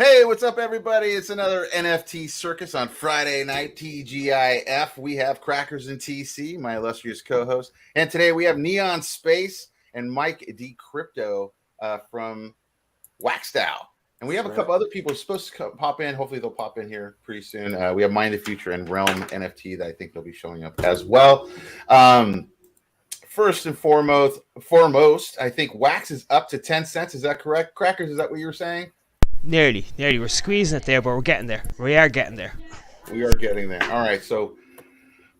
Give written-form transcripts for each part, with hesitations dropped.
Hey, what's up, everybody? It's another NFT Circus on Friday night, TGIF. We have Crackers and TC, my illustrious co-host. And today we have Neon Space and Mike D. Crypto from Wax DAO. And we have a couple other people supposed to pop in. Hopefully they'll pop in here pretty soon. We have Mind the Future and Realm NFT that I think they'll be showing up as well. First and foremost, I think Wax is up to 10 cents. Is that correct? Crackers, is that what you were saying? Nearly. We're squeezing it there, but we're getting there. We are getting there. We are getting there. All right, so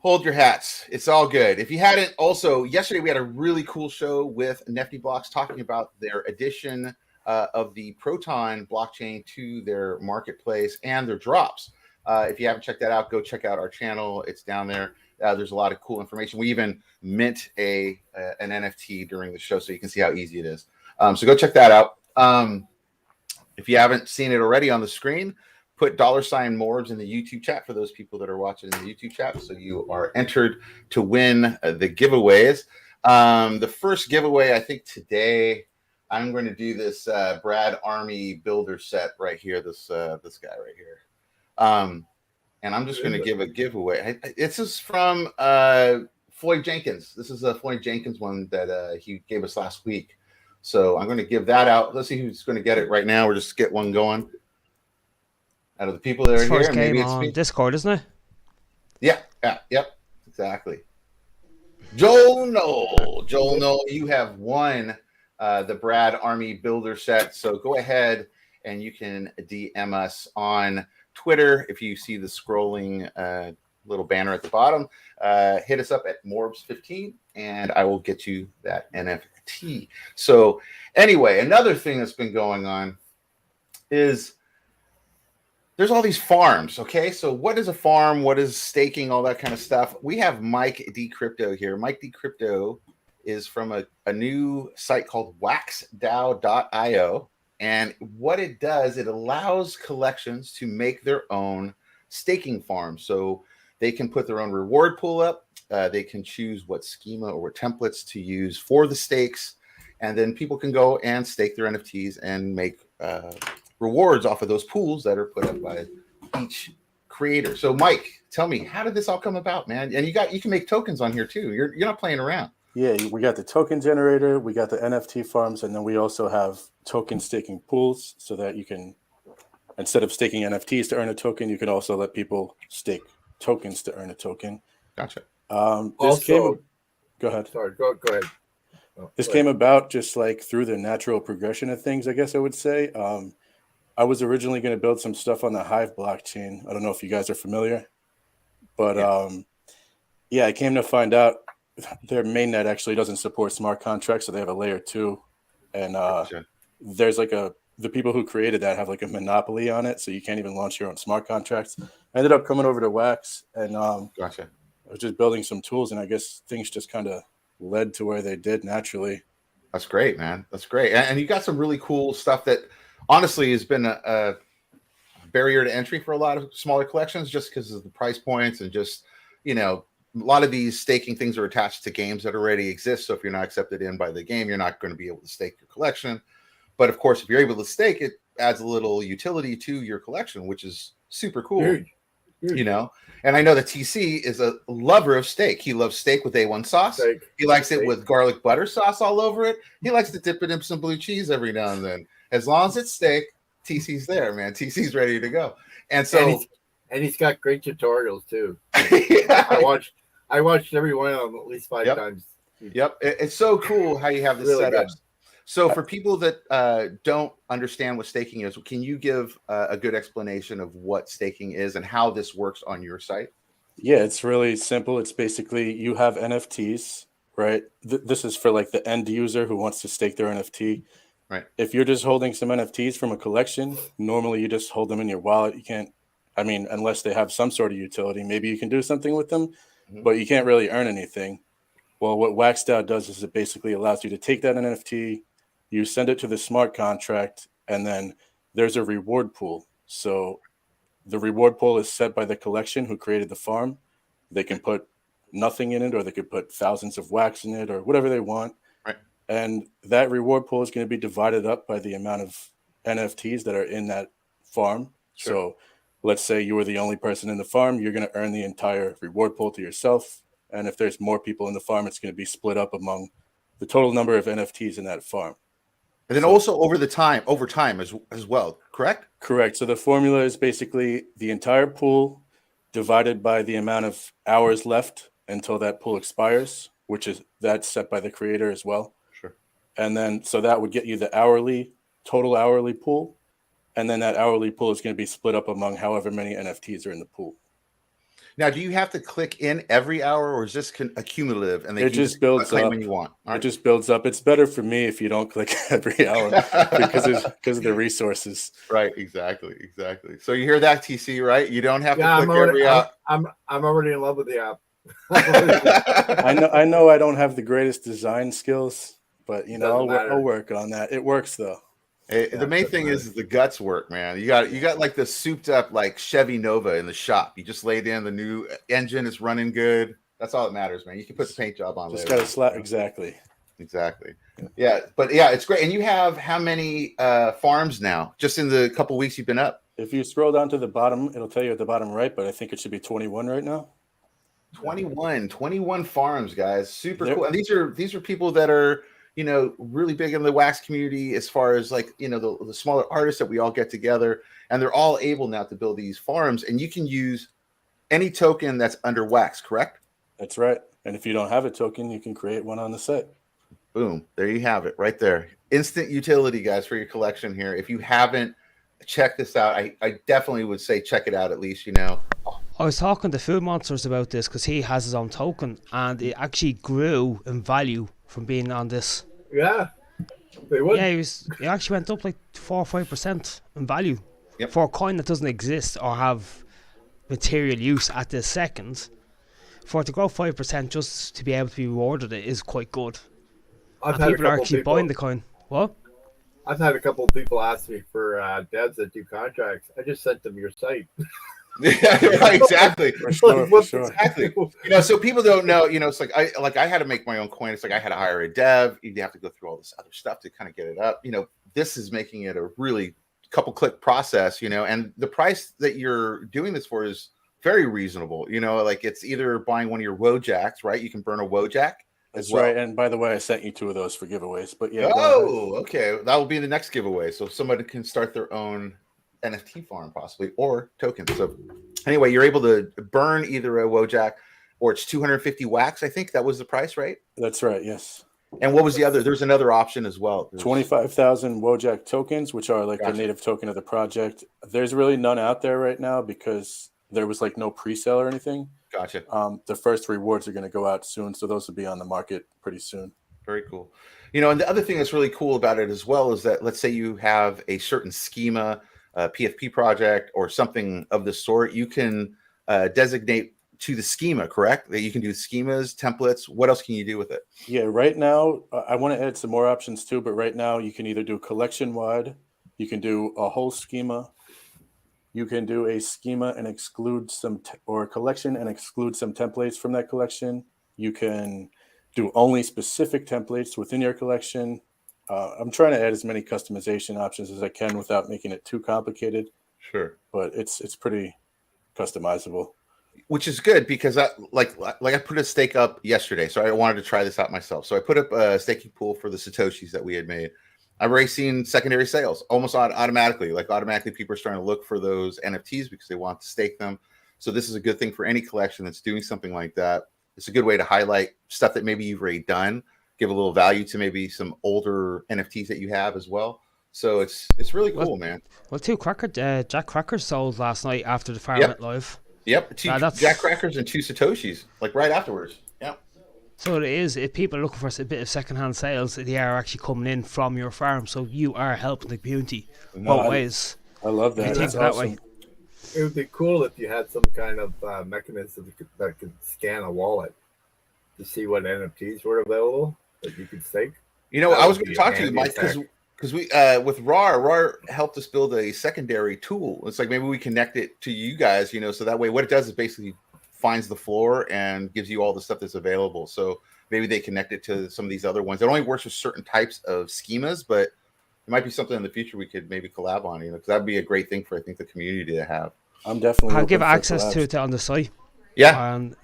hold your hats. It's all good. If you hadn't, also, yesterday we had a really cool show with NiftyBC's talking about their addition of the Proton blockchain to their marketplace and their drops. If you haven't checked that out, go check out our channel. It's down there. There's a lot of cool information. We even mint an NFT during the show, so you can see how easy it is. So go check that out. If you haven't seen it already on the screen, put $MORBS in the YouTube chat for those people that are watching in the YouTube chat. So you are entered to win the giveaways. The first giveaway, I think today, I'm going to do this Brad Army builder set right here. This guy right here. And I'm just going to give a giveaway. This is from Floyd Jenkins. This is a Floyd Jenkins one that he gave us last week. So I'm going to give that out. Let's see who's going to get it right now. We'll just get one going. Out of the people that are First here, maybe game it's on me. Discord, isn't it? Yep, exactly. Joel Noel, you have won the Brad Army Builder set. So go ahead and you can DM us on Twitter. If you see the scrolling little banner at the bottom, hit us up at MORBS15 and I will get you that NFT. So anyway, another thing that's been going on is there's all these farms. Okay, so what is a farm? What is staking? All that kind of stuff. We have Mike D. Crypto here. Mike D. Crypto is from a new site called waxdao.io. And what it does, it allows collections to make their own staking farms. So they can put their own reward pool up. They can choose what schema or what templates to use for the stakes. And then people can go and stake their NFTs and make rewards off of those pools that are put up by each creator. So Mike, tell me, how did this all come about, man? And you can make tokens on here too. You're not playing around. Yeah, we got the token generator, we got the NFT farms, and then we also have token staking pools so that you can, instead of staking NFTs to earn a token, you can also let people stake tokens to earn a token. Gotcha. Go ahead. Sorry, go ahead. This came about just like through the natural progression of things, I guess I would say. I was originally going to build some stuff on the Hive blockchain. I don't know if you guys are familiar, but I came to find out their mainnet actually doesn't support smart contracts, so they have a layer 2, and there's like the people who created that have like a monopoly on it, so you can't even launch your own smart contracts. I ended up coming over to Wax, and I was just building some tools, and I guess things just kind of led to where they did naturally. That's great, man. That's great. And you got some really cool stuff that honestly has been a barrier to entry for a lot of smaller collections just because of the price points and just, a lot of these staking things are attached to games that already exist. So if you're not accepted in by the game, you're not going to be able to stake your collection. But of course, if you're able to stake, it adds a little utility to your collection, which is super cool. Huge. And I know that TC is a lover of steak. He loves steak with A1 sauce. He likes it with garlic butter sauce all over it. He likes to dip it in some blue cheese every now and then. As long as it's steak, TC's there, man. TC's ready to go. And so, and he's got great tutorials too. Yeah. I watched every one of them at least 5 times. Yep, it's so cool how you have this really set up. Good. So for people that don't understand what staking is, can you give a good explanation of what staking is and how this works on your site? Yeah, it's really simple. It's basically you have NFTs, right? This is for like the end user who wants to stake their NFT. Right. If you're just holding some NFTs from a collection, normally you just hold them in your wallet. You can't, unless they have some sort of utility, maybe you can do something with them, but you can't really earn anything. Well, what WaxDAO does is it basically allows you to take that NFT, you send it to the smart contract, and then there's a reward pool. So the reward pool is set by the collection who created the farm. They can put nothing in it, or they could put thousands of wax in it, or whatever they want. Right. And that reward pool is going to be divided up by the amount of NFTs that are in that farm. Sure. So let's say you were the only person in the farm, you're going to earn the entire reward pool to yourself. And if there's more people in the farm, it's going to be split up among the total number of NFTs in that farm. And then also over time as well, correct? Correct. So the formula is basically the entire pool divided by the amount of hours left until that pool expires, which is that's set by the creator as well. Sure. And then so that would get you the total hourly pool. And then that hourly pool is going to be split up among however many NFTs are in the pool. Now, do you have to click in every hour, or is this accumulative? And it just builds claim up when you want. It just builds up. It's better for me if you don't click every hour because of the resources. Right. Exactly. So you hear that, TC? Right? You don't have to click every hour. I'm already in love with the app. I know I don't have the greatest design skills, but I'll work on that. It works though. The main thing is the guts work, man. You got like the souped up like Chevy Nova in the shop. You just laid in the new engine, is running good. That's all that matters, man. You can put the paint job on. Just got to slap exactly. Yeah, but yeah, it's great. And you have how many farms now? Just in the couple weeks you've been up? If you scroll down to the bottom, it'll tell you at the bottom right, but I think it should be 21 right now. 21 farms, guys. Super cool. And these are people that are really big in the wax community as far as like, the smaller artists that we all get together, and they're all able now to build these farms, and you can use any token that's under wax, correct? That's right. And if you don't have a token, you can create one on the site. Boom. There you have it right there. Instant utility, guys, for your collection here. If you haven't checked this out, I definitely would say check it out at least, I was talking to Food Monsters about this because he has his own token, and it actually grew in value from being on this. Yeah, they would. Yeah, it actually went up like 4 or 5% in value. Yep. For a coin that doesn't exist or have material use at this second. For it to grow 5% just to be able to be rewarded, it is quite good. People are actually buying the coin. What? I've had a couple of people ask me for devs that do contracts. I just sent them your site. Yeah, right, exactly. For sure. Exactly. So people don't know, it's like I had to make my own coin. It's like I had to hire a dev. You have to go through all this other stuff to kind of get it up. This is making it a really couple click process, and the price that you're doing this for is very reasonable. Like it's either buying one of your Wojacks, right? You can burn a Wojak. That's right. And by the way, I sent you 2 of those for giveaways. But yeah. Oh, okay. That will be the next giveaway. So somebody can start their own NFT farm possibly, or tokens. So anyway, you're able to burn either a Wojak or it's 250 wax. I think that was the price, right? That's right. Yes. And what was the other? There's another option as well. 25,000 Wojak tokens, which are like the native token of the project. There's really none out there right now because there was like no pre-sale or anything. Gotcha. The first rewards are going to go out soon, so those will be on the market pretty soon. Very cool. And the other thing that's really cool about it as well is that let's say you have a certain schema, PFP project or something of the sort, you can designate to the schema, correct? That you can do schemas, templates. What else can you do with it? Yeah, right now, I want to add some more options too, but right now you can either do collection-wide, you can do a whole schema, you can do a schema and exclude or a collection and exclude some templates from that collection. You can do only specific templates within your collection. I'm trying to add as many customization options as I can without making it too complicated. Sure. But it's pretty customizable. Which is good because I put a stake up yesterday, so I wanted to try this out myself. So I put up a staking pool for the Satoshis that we had made. I've already seen secondary sales almost automatically. Like automatically, people are starting to look for those NFTs because they want to stake them. So this is a good thing for any collection that's doing something like that. It's a good way to highlight stuff that maybe you've already done, give a little value to maybe some older NFTs that you have as well. So it's really cool, man. Well, Jack Crackers sold last night after the farm went live. Yep, 2 Jack Crackers and 2 Satoshis, like right afterwards. Yeah. So it is, if people are looking for a bit of secondhand sales, they are actually coming in from your farm. So you are helping the community both ways. I love that. That's awesome. It would be cool if you had some kind of mechanism that could scan a wallet to see what NFTs were available that you could stake. I was going to talk to you, Mike, because we with RAR helped us build a secondary tool. It's like maybe we connect it to you guys, so that way what it does is basically finds the floor and gives you all the stuff that's available. So maybe they connect it to some of these other ones. It only works with certain types of schemas, but it might be something in the future we could maybe collab on, because that'd be a great thing for, I think, the community to have. I'm definitely I'll open give for access collabs. to it on the site. Yeah. And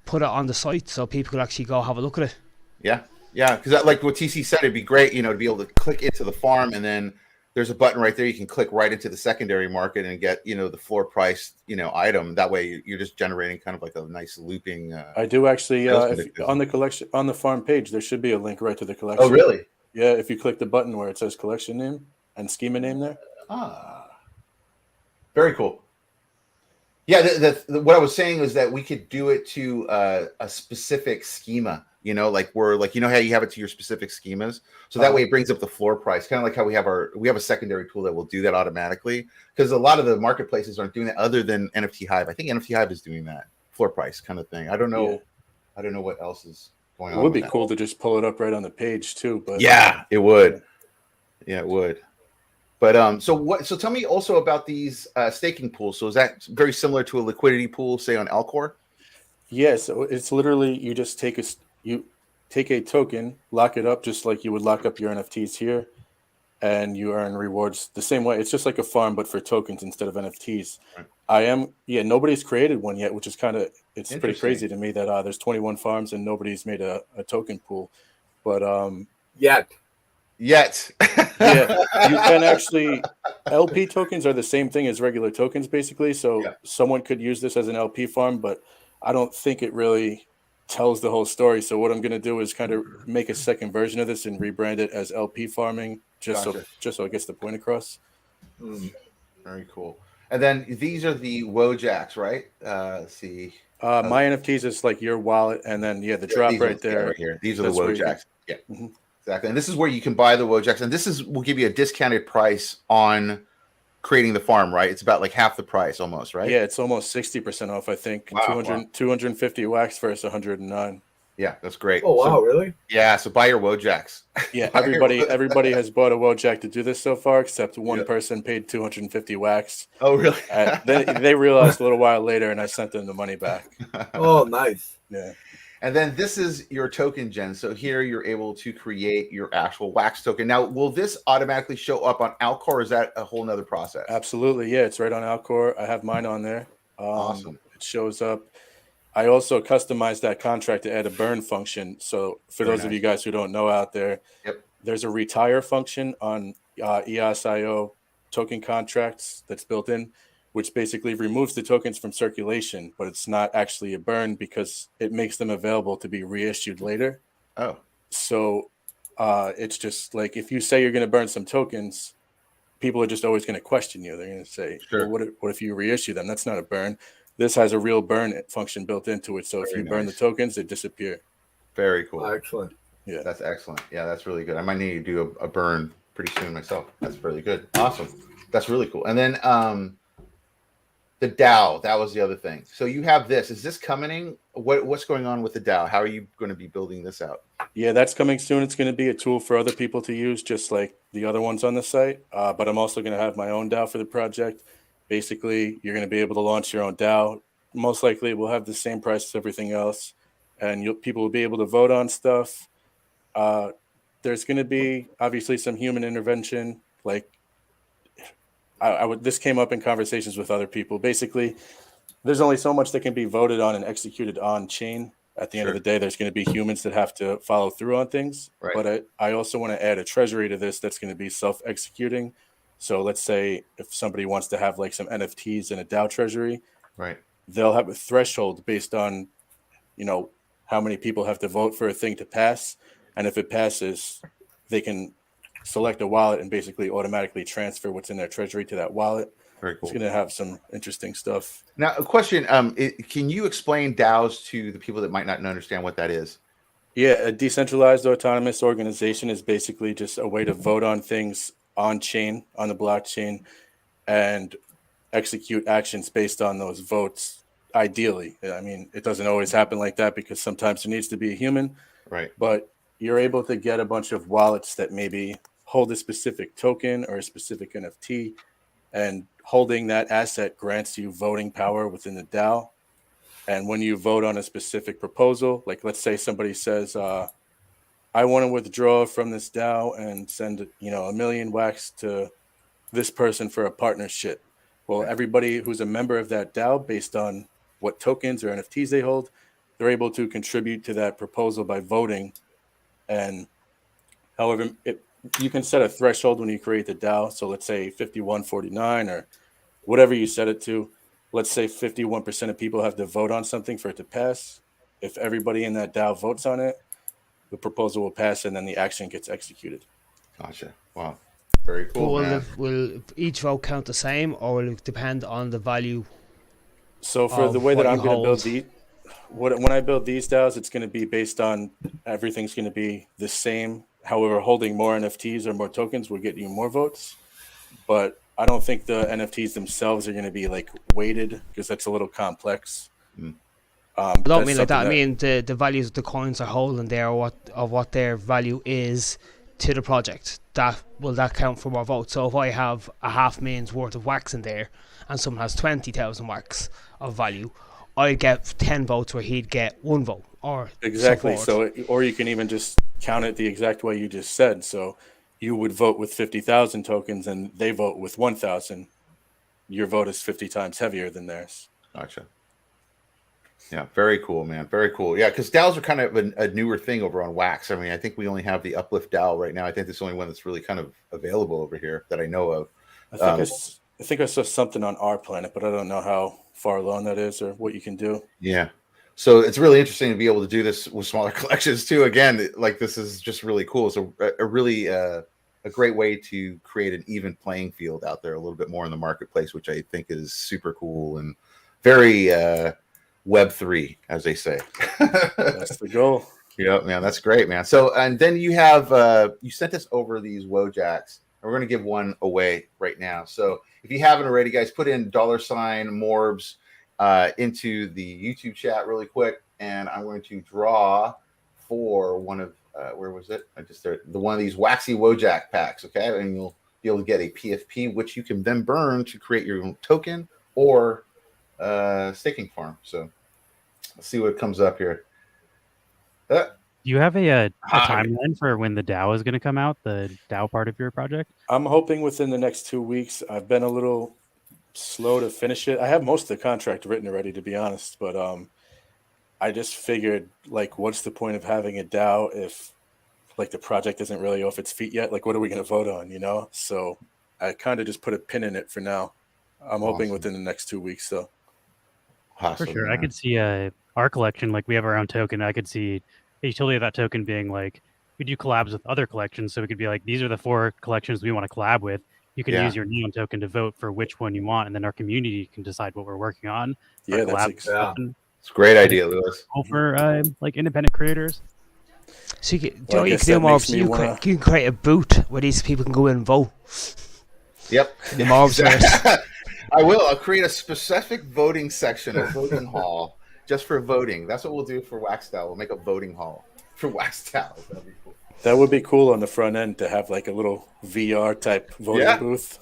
put it on the site so people could actually go have a look at it. Yeah. Yeah. Because like what TC said, it'd be great, to be able to click into the farm, and then there's a button right there. You can click right into the secondary market and get, the floor price, item. That way you're just generating kind of like a nice looping. I do actually, on the collection, on the farm page, there should be a link right to the collection. Oh, really? Yeah. If you click the button where it says collection name and schema name there. Very cool. Yeah, what I was saying is that we could do it to a specific schema, like we're like, how you have it to your specific schemas. So that way it brings up the floor price, kind of like how we have a secondary tool that will do that automatically, because a lot of the marketplaces aren't doing that other than NFT Hive. I think NFT Hive is doing that floor price kind of thing. I don't know. Yeah. I don't know what else is going on. It would be cool to just pull it up right on the page too, but yeah, it would. Yeah, it would. But so tell me also about these staking pools. So is that very similar to a liquidity pool, say on Alcor? Yeah, so it's literally you just take a token, lock it up just like you would lock up your NFTs here, and you earn rewards the same way. It's just like a farm, but for tokens instead of NFTs. Right. Nobody's created one yet, which is it's pretty crazy to me that there's 21 farms and nobody's made a token pool. But Yet. Yeah, you can actually. LP tokens are the same thing as regular tokens, basically. So someone could use this as an LP farm, but I don't think it really tells the whole story. So what I'm going to do is kind of make a second version of this and rebrand it as LP farming, just so it gets the point across. Very cool. And then these are the Wojaks, right? Let's see. My NFTs is like your wallet, and then the drop right there. Right here. These are the Wojaks. Yeah. Mm-hmm. Exactly. And this is where you can buy the Wojaks. And this will give you a discounted price on creating the farm, right? It's about like half the price almost, right? Yeah, it's almost 60% off, I think. Wow, 250 wax versus 109. Yeah, that's great. Oh, wow, really? Yeah, so buy your Wojaks. Yeah, everybody has bought a Wojak to do this so far, except one person paid 250 wax. Oh, really? They realized a little while later, and I sent them the money back. Oh, nice. Yeah. And then this is your token gen. So here you're able to create your actual wax token. Now, will this automatically show up on Alcor, or is that a whole nother process? Absolutely. Yeah, it's right on Alcor. I have mine on there. Awesome. It shows up. I also customized that contract to add a burn function. So for those of you guys who don't know out there, there's a retire function on EOS.io token contracts that's built in, which basically removes the tokens from circulation, but it's not actually a burn because it makes them available to be reissued later. Oh. So it's just like if you say you're going to burn some tokens, people are just always going to question you. They're going to say, well, what if you reissue them? That's not a burn. This has a real burn function built into it. So if you burn the tokens, they disappear. Very cool. Excellent. Yeah. That's excellent. Yeah, that's really good. I might need to do a burn pretty soon myself. That's really good. Awesome. That's really cool. And then the DAO, that was the other thing. So you have this. Is this coming? What's going on with the DAO? How are you going to be building this out? Yeah, that's coming soon. It's going to be a tool for other people to use, just like the other ones on the site. But I'm also going to have my own DAO for the project. Basically, you're going to be able to launch your own DAO. Most likely, it will have the same price as everything else. And people will be able to vote on stuff. There's going to be, obviously, some human intervention. Like, this came up in conversations with other people. Basically, there's only so much that can be voted on and executed on chain. At the end of the day, there's going to be humans that have to follow through on things. Right. But I also want to add a treasury to this that's going to be self-executing. So let's say if somebody wants to have like some NFTs in a DAO treasury, right, they'll have a threshold based on, how many people have to vote for a thing to pass. And if it passes, they can select a wallet and basically automatically transfer what's in their treasury to that wallet. Very cool. It's going to have some interesting stuff. Now, a question, can you explain DAOs to the people that might not understand what that is? Yeah, a decentralized autonomous organization is basically just a way to vote on things on chain, on the blockchain, and execute actions based on those votes. Ideally, I mean, it doesn't always happen like that because sometimes there needs to be a human. Right. But you're able to get a bunch of wallets that maybe hold a specific token or a specific NFT, and holding that asset grants you voting power within the DAO. And when you vote on a specific proposal, like let's say somebody says, I want to withdraw from this DAO and send, $1 million wax to this person for a partnership. Well, everybody who's a member of that DAO, based on what tokens or NFTs they hold, they're able to contribute to that proposal by voting. And however, you can set a threshold when you create the DAO. So let's say 5149 or whatever you set it to. Let's say 51% of people have to vote on something for it to pass. If everybody in that DAO votes on it, the proposal will pass, and then the action gets executed. Gotcha. Wow. Very cool, man. Will each vote count the same, or will it depend on the value? So for the way that I'm going to build when I build these DAOs, it's going to be based on everything's going to be the same. However, holding more NFTs or more tokens will get you more votes. But I don't think the NFTs themselves are going to be like weighted, because that's a little complex. I don't mean like that. I mean the values the coins are holding there, or what their value is to the project. Will that count for more votes? So if I have a 500,000 worth of wax in there, and someone has 20,000 wax of value, I'd get 10 votes where he'd get 1 vote, or exactly. So or you can even just count it the exact way you just said. So you would vote with 50,000 tokens, and they vote with 1,000. Your vote is 50 times heavier than theirs. Gotcha. Yeah, very cool, man. Very cool. Yeah, because DAOs are kind of a newer thing over on Wax. I mean, I think we only have the Uplift DAO right now. I think it's the only one that's really kind of available over here that I know of. I think I saw something on our planet, but I don't know how far along that is or what you can do. Yeah. So it's really interesting to be able to do this with smaller collections too. Again, like this is just really cool. It's a really a great way to create an even playing field out there a little bit more in the marketplace, which I think is super cool and very Web3, as they say. That's the goal. Yeah, man, that's great, man. So, and then you have you sent us over these Wojacks, and we're going to give one away right now. So, if you haven't already, guys, put in $MORBS into the YouTube chat really quick, and I'm going to draw for one of where was it? I just started the one of these waxy Wojak packs. Okay, and you'll be able to get a PFP, which you can then burn to create your own token or staking farm. So let's see what comes up here. Do you have a timeline for when the DAO is going to come out, the DAO part of your project? I'm hoping within the next 2 weeks. I've been a little slow to finish it. I have most of the contract written already, to be honest, but I just figured, like, what's the point of having a DAO if like the project isn't really off its feet yet? Like, what are we going to vote on, So I kind of just put a pin in it for now. I'm hoping within the next 2 weeks, though. For sure. Man. I could see our collection, like we have our own token. I could see the utility of that token being like, we do collabs with other collections. So we could be like, these are the 4 collections we want to collab with. You can use your Neon token to vote for which one you want. And then our community can decide what we're working on. Yeah, it's a great idea, Lewis. For like independent creators. So you can do more. You can create a booth where these people can go in and vote. Yep. The MORBS. I will. I'll create a specific voting section, a voting hall, just for voting. That's what we'll do for Wax DAO. We'll make a voting hall for Wax DAO. That'd be cool. That would be cool on the front end to have like a little VR type voting booth.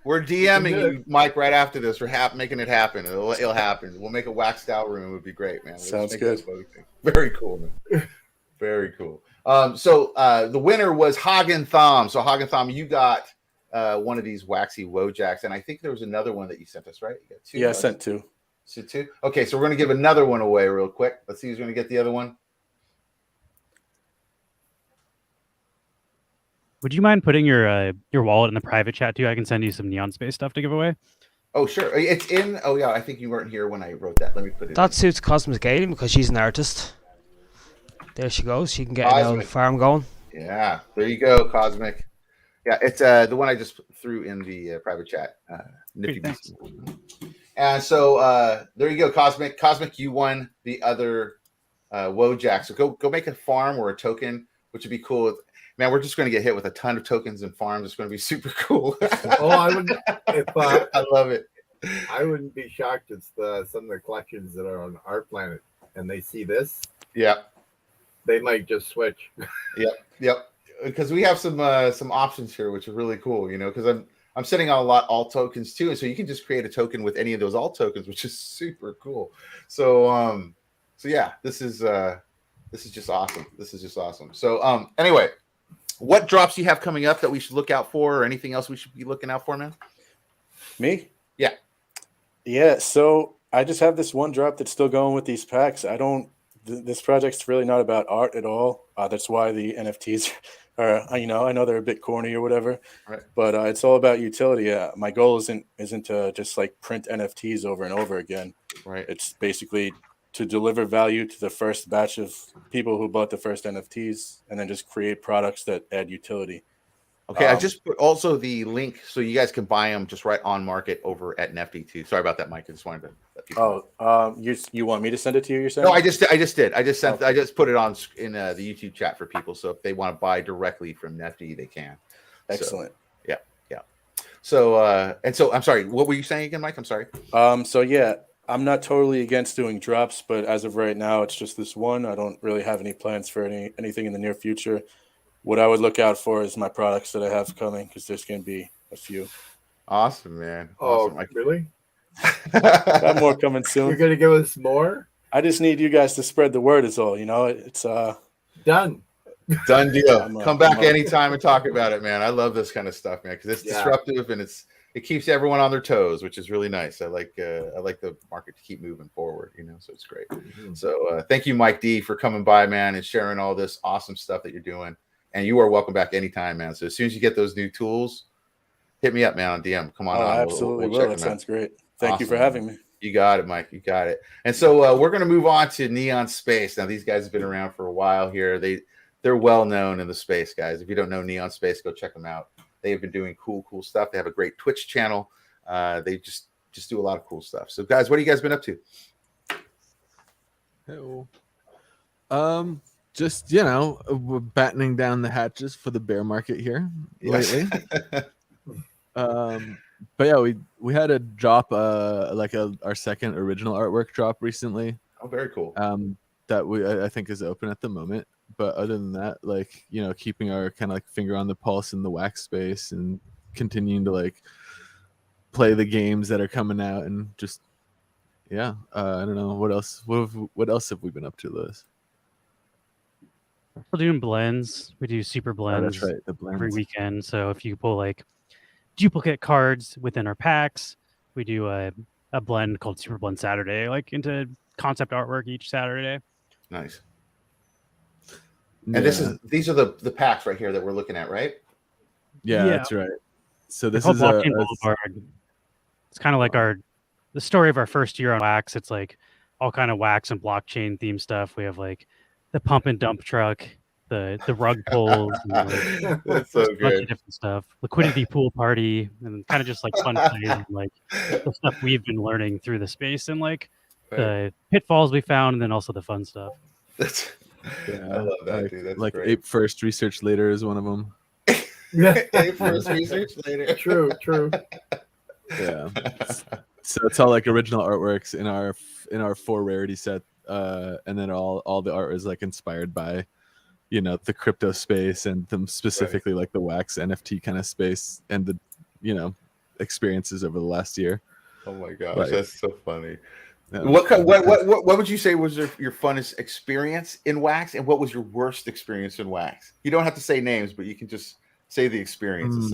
We're DMing you, Mike, right after this. We're making it happen. It'll happen. We'll make a Wax DAO room. It would be great, man. Sounds good. Very cool, man. Very cool. So the winner was Hagen Thom. So Hagen Thom, you got one of these waxy Wojacks, and I think there was another one that you sent us, right? You got 2. Yeah, I sent 2. So 2. Okay, so we're going to give another one away real quick. Let's see who's going to get the other one. Would you mind putting your wallet in the private chat too? I can send you some Neon Space stuff to give away. Oh, sure. It's in. Oh, yeah. I think you weren't here when I wrote that. Let me put it. That suits Cosmic Alien because she's an artist. There she goes. She can get a farm going. Yeah, there you go, Cosmic. Yeah, it's the one I just threw in the private chat. NiftyBC's. And so there you go, Cosmic. Cosmic, you won the other Wojak. So go make a farm or a token, which would be cool. Man, we're just going to get hit with a ton of tokens and farms. It's going to be super cool. I would. I love it. I wouldn't be shocked if some of the collections that are on our planet and they see this. Yeah, they might just switch. Yep. Because we have some options here, which is really cool. Because I'm sending out a lot alt tokens too, and so you can just create a token with any of those alt tokens, which is super cool. So yeah, this is This is just awesome. So anyway, what drops do you have coming up that we should look out for, or anything else we should be looking out for, man? Me? Yeah. So I just have this one drop that's still going with these packs. This project's really not about art at all. That's why the NFTs are, I know they're a bit corny or whatever, Right. but it's all about utility. My goal isn't to just like print NFTs over and over again. Right. It's basically to deliver value to the first batch of people who bought the first NFTs, and then just create products that add utility. Okay, I just put also the link so you guys can buy them just right on market over at Nifty too. Sorry about that, Mike. I just wanted to let people know. You want me to send it to you? You're saying? No, I just did. I just sent. Okay. I just put it on in the YouTube chat for people. So if they want to buy directly from Nifty, they can. Excellent. So I'm sorry. What were you saying again, Mike? I'm sorry. So yeah, I'm not totally against doing drops, but as of right now, it's just this one. I don't really have any plans for anything in the near future. What I would look out for is my products that I have coming, because there's going to be a few. Awesome, man. Oh, Awesome. really? Got more coming soon. You're going to give us more? I just need you guys to spread the word is all. It's Done. Done deal. Come back I'm anytime and talk about it, man. I love this kind of stuff, man, because it's disruptive and it keeps everyone on their toes, which is really nice. I like the market to keep moving forward, so it's great. Mm-hmm. So thank you, Mike D, for coming by, man, and sharing all this awesome stuff that you're doing. And you are welcome back anytime, man. So as soon as you get those new tools, hit me up, man, on DM. Come on. I absolutely will. That sounds great. Thank you for having me. You got it, Mike. You got it. And so we're going to move on to Neon Space. Now, these guys have been around for a while here. They're well known in the space, guys. If you don't know Neon Space, go check them out. They've been doing cool stuff. They have a great Twitch channel. They just do a lot of cool stuff. So, guys, what have you guys been up to? Just we're battening down the hatches for the bear market here lately. But yeah, we had a drop, our second original artwork drop recently. Oh, very cool. That I think is open at the moment. But other than that, keeping our kind of finger on the pulse in the wax space and continuing to play the games that are coming out and just I don't know what else. What else have we been up to, Liz? We're doing blends. We do super blends, that's right, the blends every weekend. So if you pull duplicate cards within our packs, we do a blend called Super Blend Saturday, into concept artwork each Saturday. Nice. And these are the packs right here that we're looking at, right? Yeah, that's right. So this is Blockchain Boulevard. It's kind of the story of our first year on wax. It's all kind of wax and blockchain theme stuff. We have the pump and dump truck, the rug pulls, and, that's so a bunch good. of different stuff. Liquidity pool party, and kind of just fun plays and the stuff we've been learning through the space and the pitfalls we found, and then also the fun stuff. I love that, dude. That's great. Ape First Research Later is one of them. Ape First Research Later. True. Yeah. So it's all original artworks in our 4 rarity set, and then all the art is inspired by, the crypto space and them specifically the wax NFT kind of space and the experiences over the last year. Oh my gosh, that's so funny. Yeah. What would you say was your funnest experience in wax, and what was your worst experience in wax? You don't have to say names, but you can just say the experience.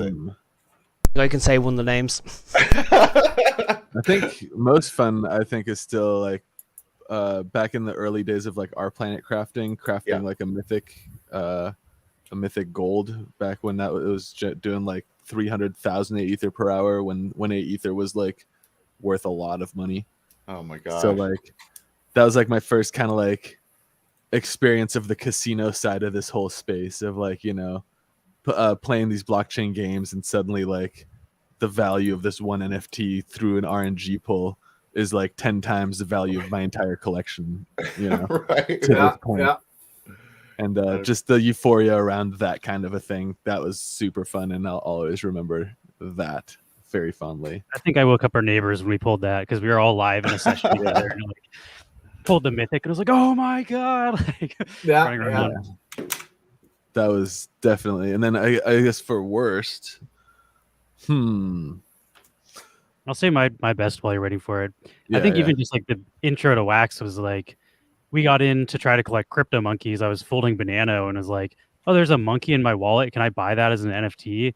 I can say one of the names. I think most fun is still back in the early days of Our Planet crafting a mythic gold, back when that was doing 300,000 ether per hour when a ether was worth a lot of money. Oh my god. So that was my first kind of experience of the casino side of this whole space of playing these blockchain games, and suddenly the value of this one NFT through an RNG pull is 10 times the value of my entire collection, right. To this point. And just the euphoria around that kind of a thing, that was super fun, and I'll always remember that very fondly. I think I woke up our neighbors when we pulled that, because we were all live in a session together, and pulled the mythic, and it was oh my god, running around. That was definitely. And then I guess for worst, I'll say my best while you're waiting for it. I think even just the intro to wax was we got in to try to collect crypto monkeys. I was folding Banano and was like, oh, there's a monkey in my wallet. Can I buy that as an NFT?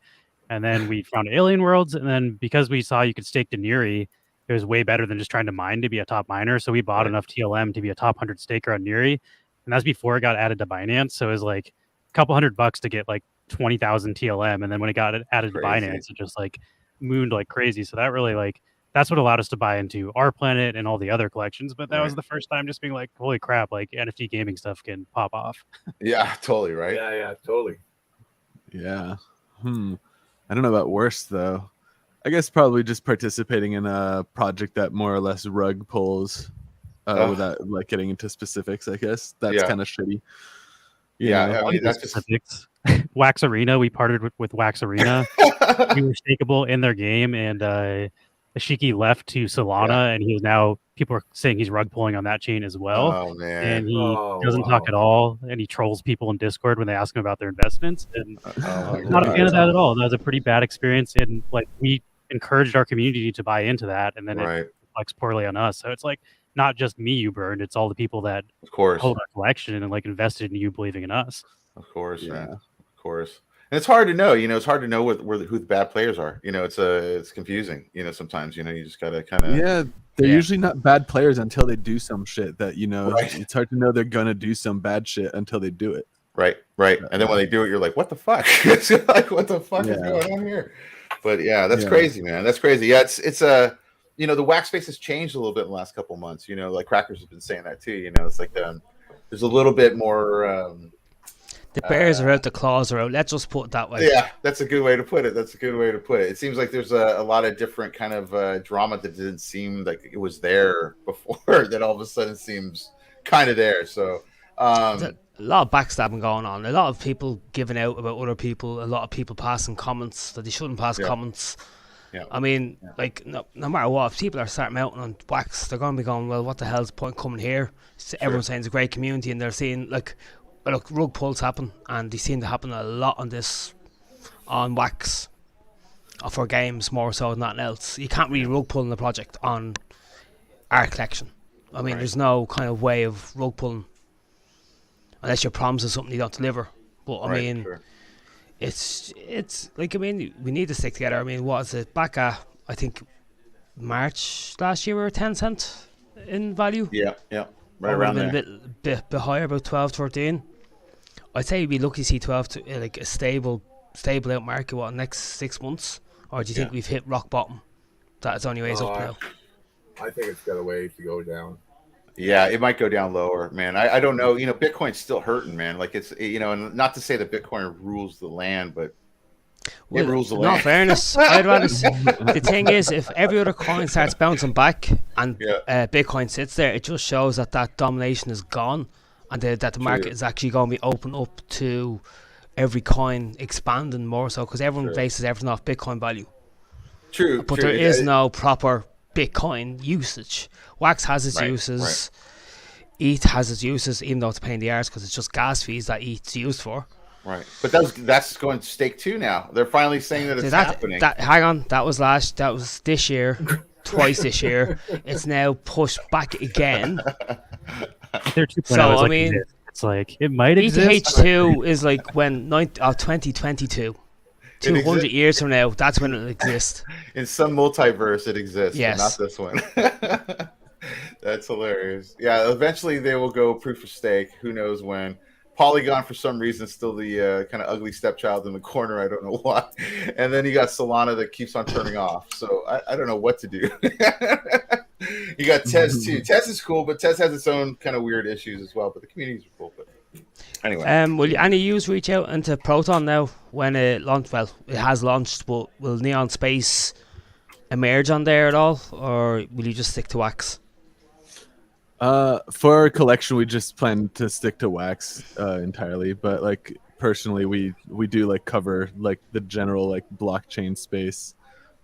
And then we found Alien Worlds. And then because we saw you could stake to Neri, it was way better than just trying to mine to be a top miner. So we bought enough TLM to be a top 100 staker on Neri. And that's before it got added to Binance. So it was like a couple $100 to get like 20,000 TLM. And then when it got added to Binance, it just like mooned like crazy. So that really like, that's what allowed us to buy into our planet and all the other collections. But that was the first time just being like, holy crap, like NFT gaming stuff can pop off. Yeah, totally. Right. Yeah, totally. Yeah. I don't know about worse though. I guess probably just participating in a project that more or less rug pulls without like getting into specifics. I guess that's kind of shitty. I mean, that's just Wax Arena. We partnered with Wax Arena. We were stakeable in their game, and Ashiki left to Solana, and he is now. People are saying he's rug pulling on that chain as well. Oh man! And he doesn't talk at all, and he trolls people in Discord when they ask him about their investments. And not a fan of that at all. That was a pretty bad experience, and like we encouraged our community to buy into that, and then it reflects poorly on us. So it's like not just me you burned; it's all the people that hold our collection and like invested in you believing in us. Of course, man. Of course. And it's hard to know, it's hard to know who the bad players are. It's confusing, sometimes, you just got to kind of. They're usually not bad players until they do some shit that, it's hard to know they're going to do some bad shit until they do it. Right. And then when they do it, you're like, what the fuck? It's like, what the fuck is going on here? But yeah, that's crazy, man. That's crazy. Yeah, it's the wax space has changed a little bit in the last couple of months, like Crackers has been saying that too, it's like there's a little bit more. The bears are out, the claws are out. Let's just put it that way. Yeah, that's a good way to put it. It seems like there's a lot of different kind of drama that didn't seem like it was there before that all of a sudden seems kind of there. So a lot of backstabbing going on. A lot of people giving out about other people. A lot of people passing comments that they shouldn't pass comments. Yeah. I mean, like no matter what, if people are starting out on wax, they're going to be going, well, what the hell's the point coming here? Everyone's saying it's a great community, and they're saying like. Look, rug pulls happen, and they seem to happen a lot on wax for games more so than nothing else. You can't really rug pull in the project on art collection. I mean, there's no kind of way of rug pulling unless you're promising something you don't deliver. But I mean, it's like, I mean, we need to stick together. I mean, what is it? Back at, I think, March last year, we were 10 cent in value. Yeah. Right around there. A bit higher, about 12, 13. I'd say we'd be lucky to see 12 to like a stable out market next 6 months, or do you think we've hit rock bottom? That's only ways up now. I think it's got a ways to go down. Yeah, it might go down lower, man. I don't know. Bitcoin's still hurting, man. Like it's and not to say that Bitcoin rules the land, but it rules the land. In all fairness, I'd rather say, the thing is, if every other coin starts bouncing back and Bitcoin sits there, it just shows that domination is gone, and that the market is actually going to be open up to every coin expanding more so, because everyone bases everything off Bitcoin value. True. But there is no proper Bitcoin usage. Wax has its uses. ETH has its uses, even though it's a pain in the arse because it's just gas fees that ETH's used for. Right, but that's going to stake too now. They're finally saying that it's happening. Hang on, that was this year, twice this year. It's now pushed back again. They're 2.0. So I mean, it's like it might exist. ETH2 is like when 2022, 200 years from now, that's when it'll exist. In some multiverse, it exists, yes, but not this one. That's hilarious. Yeah, eventually they will go proof of stake. Who knows when? Polygon, for some reason, is still the kind of ugly stepchild in the corner. I don't know why. And then you got Solana that keeps on turning off. So I don't know what to do. You got Tez too. Tez is cool, but Tez has its own kind of weird issues as well. But the communities are cool. But anyway, will any of you reach out into Proton now when it launched? Well, it has launched, but will Neon Space emerge on there at all, or will you just stick to Wax? For our collection, we just plan to stick to Wax entirely, but like personally, we do like cover like the general like blockchain space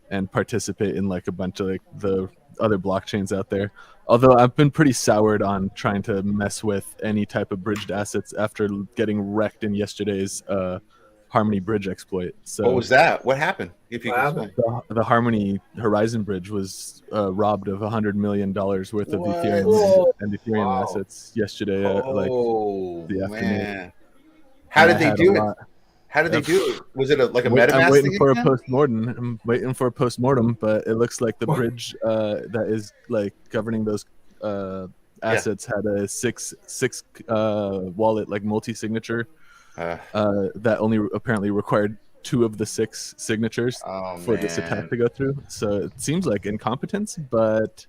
and participate in like a bunch of like the other blockchains out there. Although I've been pretty soured on trying to mess with any type of bridged assets after getting wrecked in yesterday's Harmony Bridge exploit. So What was that? What happened? If you What could happened? explain. the Harmony Horizon Bridge was robbed of $100 million worth of What? Ethereum and Ethereum Wow. assets yesterday at like Oh the afternoon. man! How And did I they had a do it? lot. How did they do it? Was it like a I'm MetaMask waiting thing for again? a post-mortem. I'm waiting for a post-mortem, but it looks like the bridge that is like governing those assets had a six wallet like multi-signature that only apparently required 2 of the 6 signatures for this attack to go through. So it seems like incompetence, but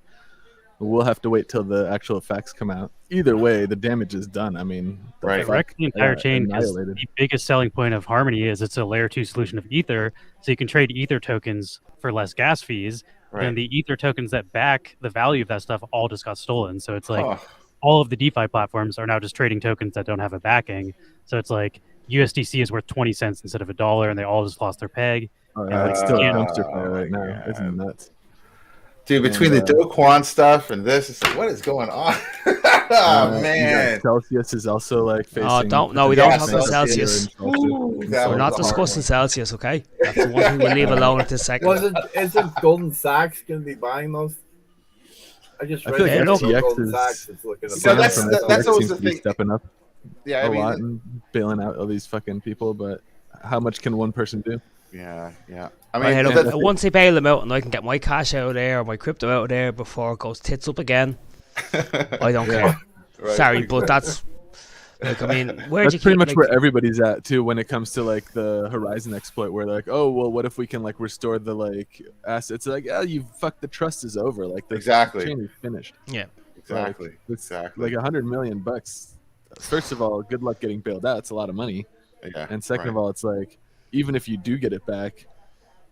we'll have to wait till the actual facts come out. Either way, the damage is done. I mean, Right. Wreck the entire chain because annihilated. the biggest selling point of Harmony is it's a layer 2 solution of Ether, so you can trade Ether tokens for less gas fees. Right. And the Ether tokens that back the value of that stuff all just got stolen. So it's like Huh. all of the DeFi platforms are now just trading tokens that don't have a backing. So it's like USDC is worth 20 cents instead of $1, and they all just lost their peg. It's still a Yeah. dumpster fire right now. God. It's nuts. Dude, between the Do Kwon stuff and this, it's like, what is going on? Oh man! Celsius is also like facing. We don't Yeah, talk about Celsius. Ooh, that We're was not a hard discussing one. Celsius, okay? That's the one thing we'll leave alone at this second. Isn't Goldman Sachs going to be buying those? I just I read feel like that FTX Goldman is- Sachs is looking to So buy that's- them. that's always seems the to be thing. stepping up Yeah, I a mean, lot and bailing out all these fucking people. But how much can one person do? yeah. I Right, mean, look, once they bail them out and I can get my cash out of there or my crypto out of there before it goes tits up again, I don't care. Right. Sorry, but that's like, I mean, where That's you pretty keep, much like, where everybody's at too when it comes to like the Horizon exploit, where they're like, oh well, what if we can like restore the like assets? Like, oh, you fucked, the trust is over. Like the Exactly. chain is finished. Yeah. Exactly. It's Exactly. like $100 million. First of all, good luck getting bailed out. It's a lot of money. Yeah. And second right. of all, it's like, even if you do get it back,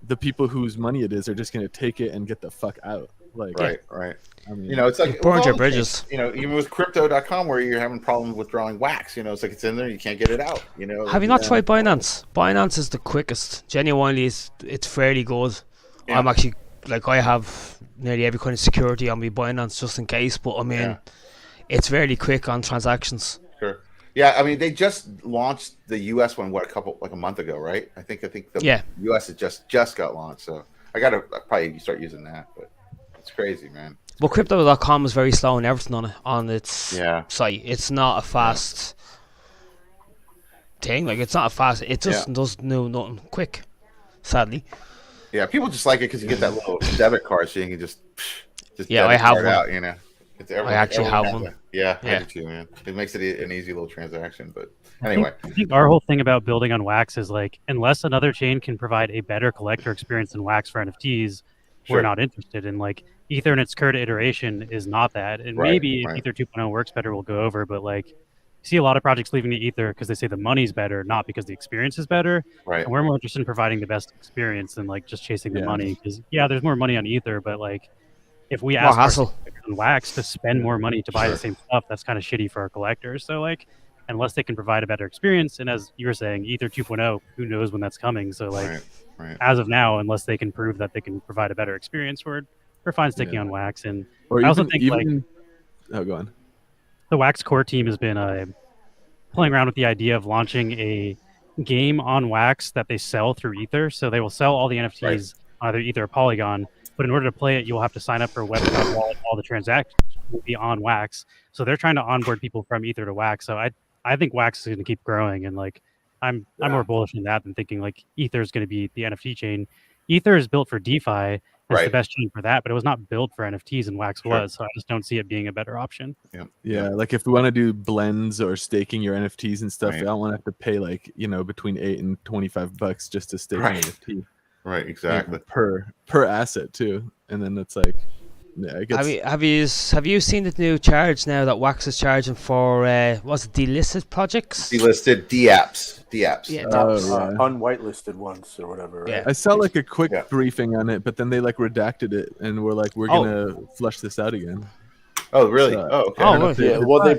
the people whose money it is are just going to take it and get the fuck out. Like, Right. I mean, You know, it's like You burned with your all the bridges. things, you know, even with crypto.com where you're having problems withdrawing wax, you know, it's like it's in there, you can't get it out. You know. have you not tried Binance? Binance is the quickest. Genuinely, it's fairly good. Yeah. I'm actually, like, I have nearly every kind of security on my Binance just in case, but I mean, it's fairly quick on transactions. Sure. Yeah, I mean, they just launched the U.S. one a month ago, right? I think the U.S. has just got launched, so I gotta probably start using that. But it's crazy, man. But crypto.com is very slow and everything on its site. It's not a fast thing. Like, it's not a fast. It just does nothing quick. Sadly. Yeah, people just like it because you get that little debit card, so you can just Yeah, debit I have card one. out, you know. I actually have has one. it. Yeah, I do too, man. It makes it an easy little transaction. But anyway, I think our whole thing about building on Wax is like, unless another chain can provide a better collector experience than Wax for NFTs, we're not interested in. Like, Ether in its current iteration is not that. And maybe if Ether 2.0 works better, we'll go over. But like, you see a lot of projects leaving the Ether because they say the money's better, not because the experience is better. Right. And we're more interested in providing the best experience than like just chasing the money. Because there's more money on Ether, but like, if we ask our on Wax to spend more money to buy the same stuff, that's kind of shitty for our collectors. So like, unless they can provide a better experience, and as you were saying, Ether 2.0, who knows when that's coming? So like, as of now, unless they can prove that they can provide a better experience, we're fine sticking on Wax. And I also think oh, go on. The Wax core team has been playing around with the idea of launching a game on Wax that they sell through Ether. So they will sell all the NFTs either Ether or Polygon. But in order to play it, you'll have to sign up for a web wallet. All the transactions will be on Wax. So they're trying to onboard people from Ether to Wax. So I think Wax is going to keep growing. And like, I'm more bullish on that than thinking like Ether is going to be the NFT chain. Ether is built for DeFi. It's the best chain for that, but it was not built for NFTs, and Wax was. So I just don't see it being a better option. Yeah, like if we want to do blends or staking your NFTs and stuff, I don't want to have to pay like, you know, between $8 and $25 just to stake an NFT. Right, exactly. Per asset too, and then it's like, it gets... Have you seen the new charge now that Wax is charging for was it delisted projects? Delisted DApps. Yeah, unwhitelisted ones or whatever. Right? Yeah. I saw like a quick briefing on it, but then they like redacted it and we're like, we're gonna flush this out again. Oh really? Okay. Well, they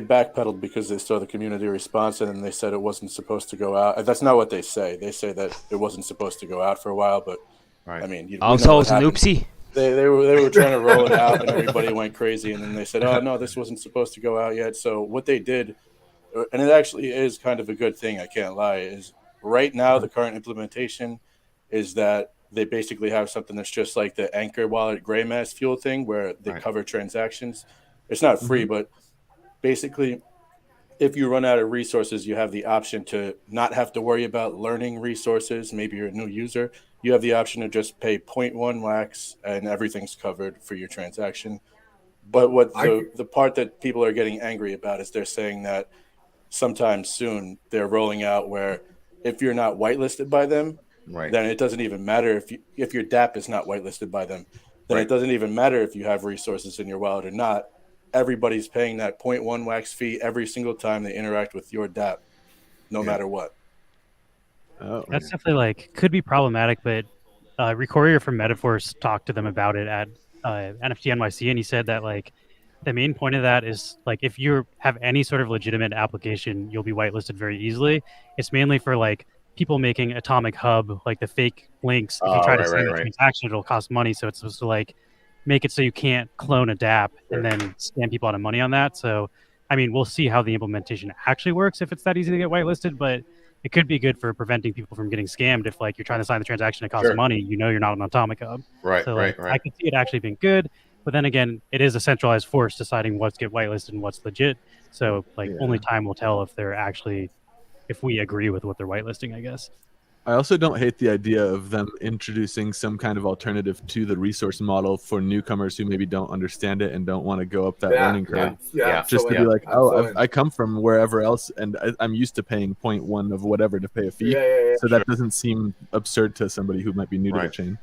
backpedaled because they saw the community response and then they said it wasn't supposed to go out. That's not what they say. They say that it wasn't supposed to go out for a while, but I mean, so it was an oopsie. They were trying to roll it out and everybody went crazy, and then they said, "Oh no, this wasn't supposed to go out yet." So what they did and it actually is kind of a good thing, I can't lie, is right now the current implementation is that they basically have something that's just like the Anchor Wallet Gray Mass Fuel thing where they cover transactions. It's not free, but basically if you run out of resources, you have the option to not have to worry about learning resources. Maybe you're a new user. You have the option to just pay 0.1 wax and everything's covered for your transaction. But what the part that people are getting angry about is they're saying that sometime soon they're rolling out where if you're not whitelisted by them, then it doesn't even matter if your DApp is not whitelisted by them, then it doesn't even matter if you have resources in your wallet or not. Everybody's paying that 0.1 wax fee every single time they interact with your DApp, no matter what. Oh, that's definitely like could be problematic, but Recourier from Metaforce talked to them about it at NFT NYC, and he said that like the main point of that is like if you have any sort of legitimate application, you'll be whitelisted very easily. It's mainly for like people making Atomic Hub, like the fake links. If you try to send a transaction, it'll cost money. So it's supposed to like make it so you can't clone a DApp and then scam people out of money on that. So, I mean, we'll see how the implementation actually works if it's that easy to get whitelisted, but it could be good for preventing people from getting scammed if like you're trying to sign the transaction, it costs money, you know you're not an Atomic Hub. So I could see it actually being good, but then again, it is a centralized force deciding what's get whitelisted and what's legit. So like only time will tell if they're actually, if we agree with what they're whitelisting, I guess. I also don't hate the idea of them introducing some kind of alternative to the resource model for newcomers who maybe don't understand it and don't want to go up that learning curve. Just to be like, I come from wherever else, and I'm used to paying 0.1 of whatever to pay a fee. So that doesn't seem absurd to somebody who might be new to the chain.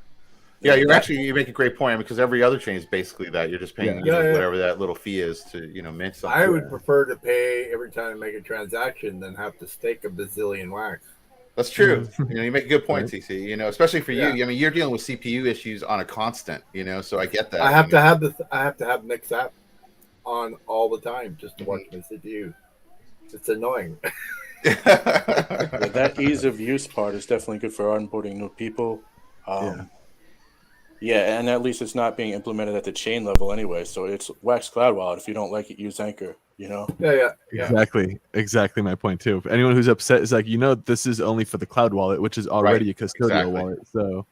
Yeah, you make a great point because every other chain is basically that. You're just paying whatever that little fee is to mint something. I would prefer to pay every time I make a transaction than have to stake a bazillion wax. That's true. You make a good point, TC. Especially for you. I mean, you're dealing with CPU issues on a constant. So I get that. I have to have Nick's app on all the time just to watch my CPU. It's annoying. That ease of use part is definitely good for onboarding new people. Yeah, and at least it's not being implemented at the chain level anyway. So it's Wax Cloud Wallet. If you don't like it, use Anchor. Exactly my point too. If anyone who's upset is like, this is only for the cloud wallet, which is already a custodial wallet. So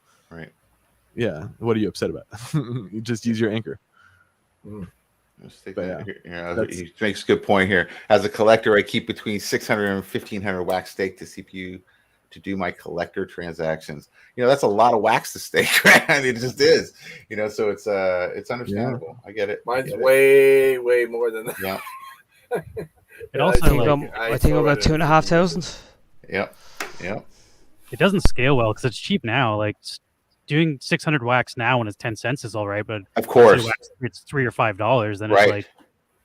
what are you upset about? You just use your Anchor. He makes a good point here. As a collector, I keep between 600 and 1500 wax stake to CPU to do my collector transactions. That's a lot of wax to stake, right? It just is. So it's understandable. I get it. Mine's way more than that. Yeah. It also I think about 2,500. Yep. It doesn't scale well because it's cheap now. Like doing 600 wax now when it's 10 cents is all right, but of course it's $3 or $5. Then it's like,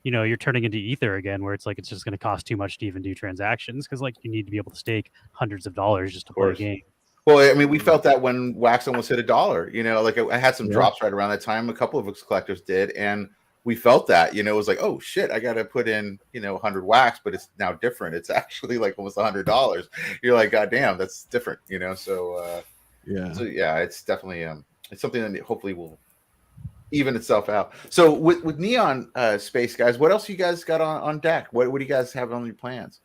you're turning into Ether again, where it's like it's just going to cost too much to even do transactions because like you need to be able to stake hundreds of dollars just to play a game. Well, I mean, we felt that when wax almost hit $1. Like I had some drops right around that time. A couple of us collectors did, and we felt that, it was like, oh shit, I got to put in, 100 wax, but it's now different. It's actually like almost $100. You're like, God damn, that's different, So it's definitely, it's something that hopefully will even itself out. So with Neon Space, guys, what else you guys got on deck? What do you guys have on your plans?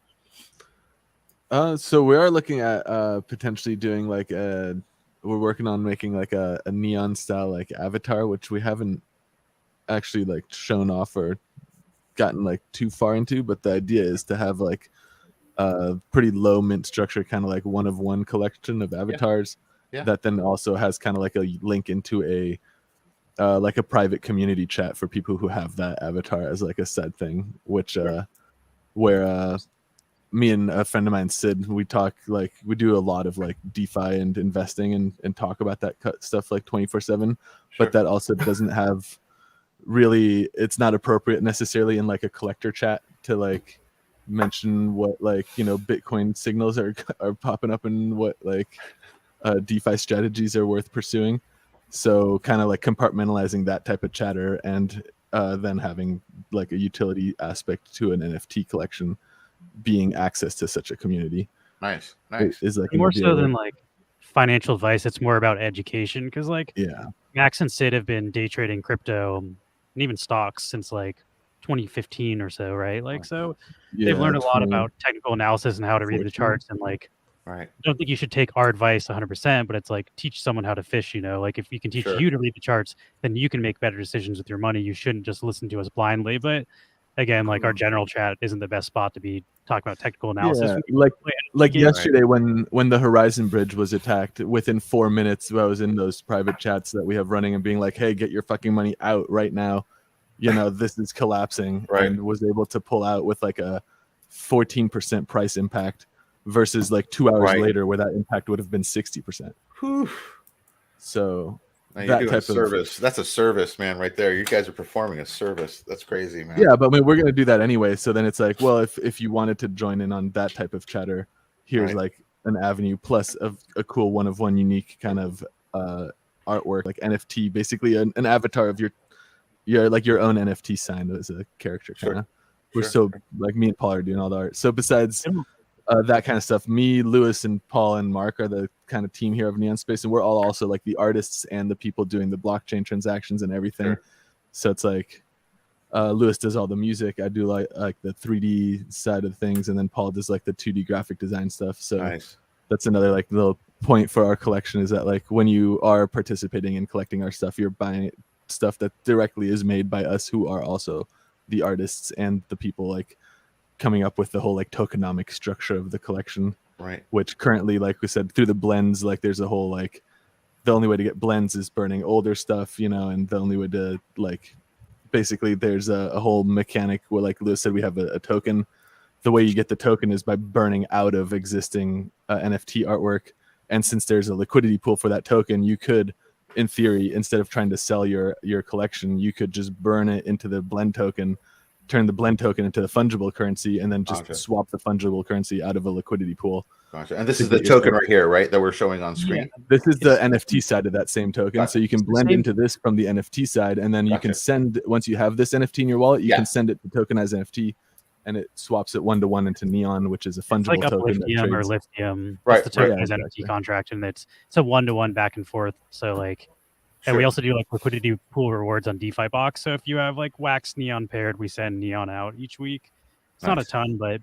So we are looking at potentially doing like we're working on making like a Neon style like avatar, which we haven't actually like shown off or gotten like too far into, but the idea is to have like a pretty low mint structure, kind of like one of one collection of avatars that then also has kind of like a link into a like a private community chat for people who have that avatar as like a set thing, which where me and a friend of mine, Sid, we talk like we do a lot of like DeFi and investing and talk about that stuff like 24/7, but that also doesn't have really, it's not appropriate necessarily in like a collector chat to like mention what like Bitcoin signals are popping up and what like DeFi strategies are worth pursuing. So kind of like compartmentalizing that type of chatter and then having like a utility aspect to an NFT collection being access to such a community. Nice. Is like more so than like financial advice. It's more about education because like Max and Sid have been day trading crypto and even stocks since like 2015 or so, right? Like, so Yeah, they've learned a lot about technical analysis and how to read the 14. charts. And like, Right. I don't think you should take our advice 100%, but it's like teach someone how to fish. You know, like if we can teach Sure. you to read the charts, then you can make better decisions with your money. You shouldn't just listen to us blindly. But again, like our general chat isn't the best spot to be talking about technical analysis. Yeah, like yesterday when the Horizon Bridge was attacked, within 4 minutes I was in those private chats that we have running and being like, hey, get your fucking money out right now. You know, this is collapsing. Right. And was able to pull out with like a 14% price impact versus like 2 hours later where that impact would have been 60%. Whew. So Now that you're doing type service. That's a service, man, right there. You guys are performing a service. That's crazy, man. Yeah, but I mean, we're gonna do that anyway. So then it's like, well, if you wanted to join in on that type of chatter, here's like an avenue plus a cool one of one unique kind of artwork, like NFT, basically an avatar of your like your own NFT sign as a character. Kind of. We're so like me and Paul are doing all the art. So besides that kind of stuff, me, Lewis, and Paul and Mark are the kind of team here of Neon Space, and we're all also like the artists and the people doing the blockchain transactions and everything. So it's like Lewis does all the music, I do like the 3D side of things, and then Paul does like the 2D graphic design stuff. So that's another like little point for our collection, is that like when you are participating in collecting our stuff, you're buying stuff that directly is made by us, who are also the artists and the people like coming up with the whole like tokenomic structure of the collection, which currently, like we said, through the blends, like there's a whole like the only way to get blends is burning older stuff, you know, and the only way to like basically there's a whole mechanic where, like Lewis said, we have a token. The way you get the token is by burning out of existing NFT artwork, and since there's a liquidity pool for that token, you could, in theory, instead of trying to sell your collection, you could just burn it into the blend token, turn the blend token into the fungible currency, and then just swap the fungible currency out of a liquidity pool. Gotcha. And this is the token right here, right, that we're showing on screen? Yeah. This is the NFT side of that same token. So you can blend into this from the NFT side, and then you can send, once you have this NFT in your wallet, you can send it to tokenized NFT, and it swaps it 1-to-1 into Neon, which is a fungible token. Like Lithium or Lithium. Right. The tokenized NFT contract, and it's a 1-to-1 back and forth. So like, and we also do like liquidity pool rewards on DeFi Box. So if you have like Wax Neon paired, we send Neon out each week. It's not a ton, but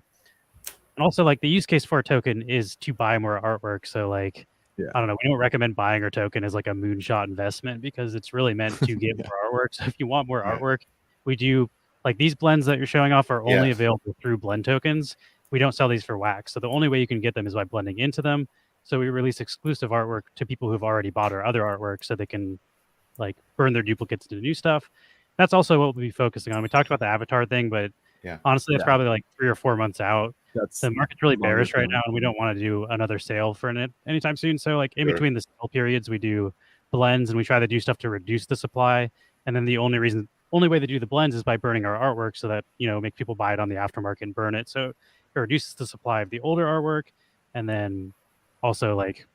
and also like the use case for a token is to buy more artwork. So like, I don't know, we don't recommend buying our token as like a moonshot investment, because it's really meant to get more artwork. So if you want more artwork, we do like these blends that you're showing off are only available through blend tokens. We don't sell these for Wax. So the only way you can get them is by blending into them. So we release exclusive artwork to people who've already bought our other artwork, so they can like burn their duplicates to new stuff. That's also what we'll be focusing on. We talked about the avatar thing, but honestly, it's probably like 3 or 4 months out. The market's really bearish right now, and we don't want to do another sale for it anytime soon. So like in between the sale periods, we do blends, and we try to do stuff to reduce the supply. And then the only way to do the blends is by burning our artwork, so that, you know, make people buy it on the aftermarket and burn it. So it reduces the supply of the older artwork, and then also like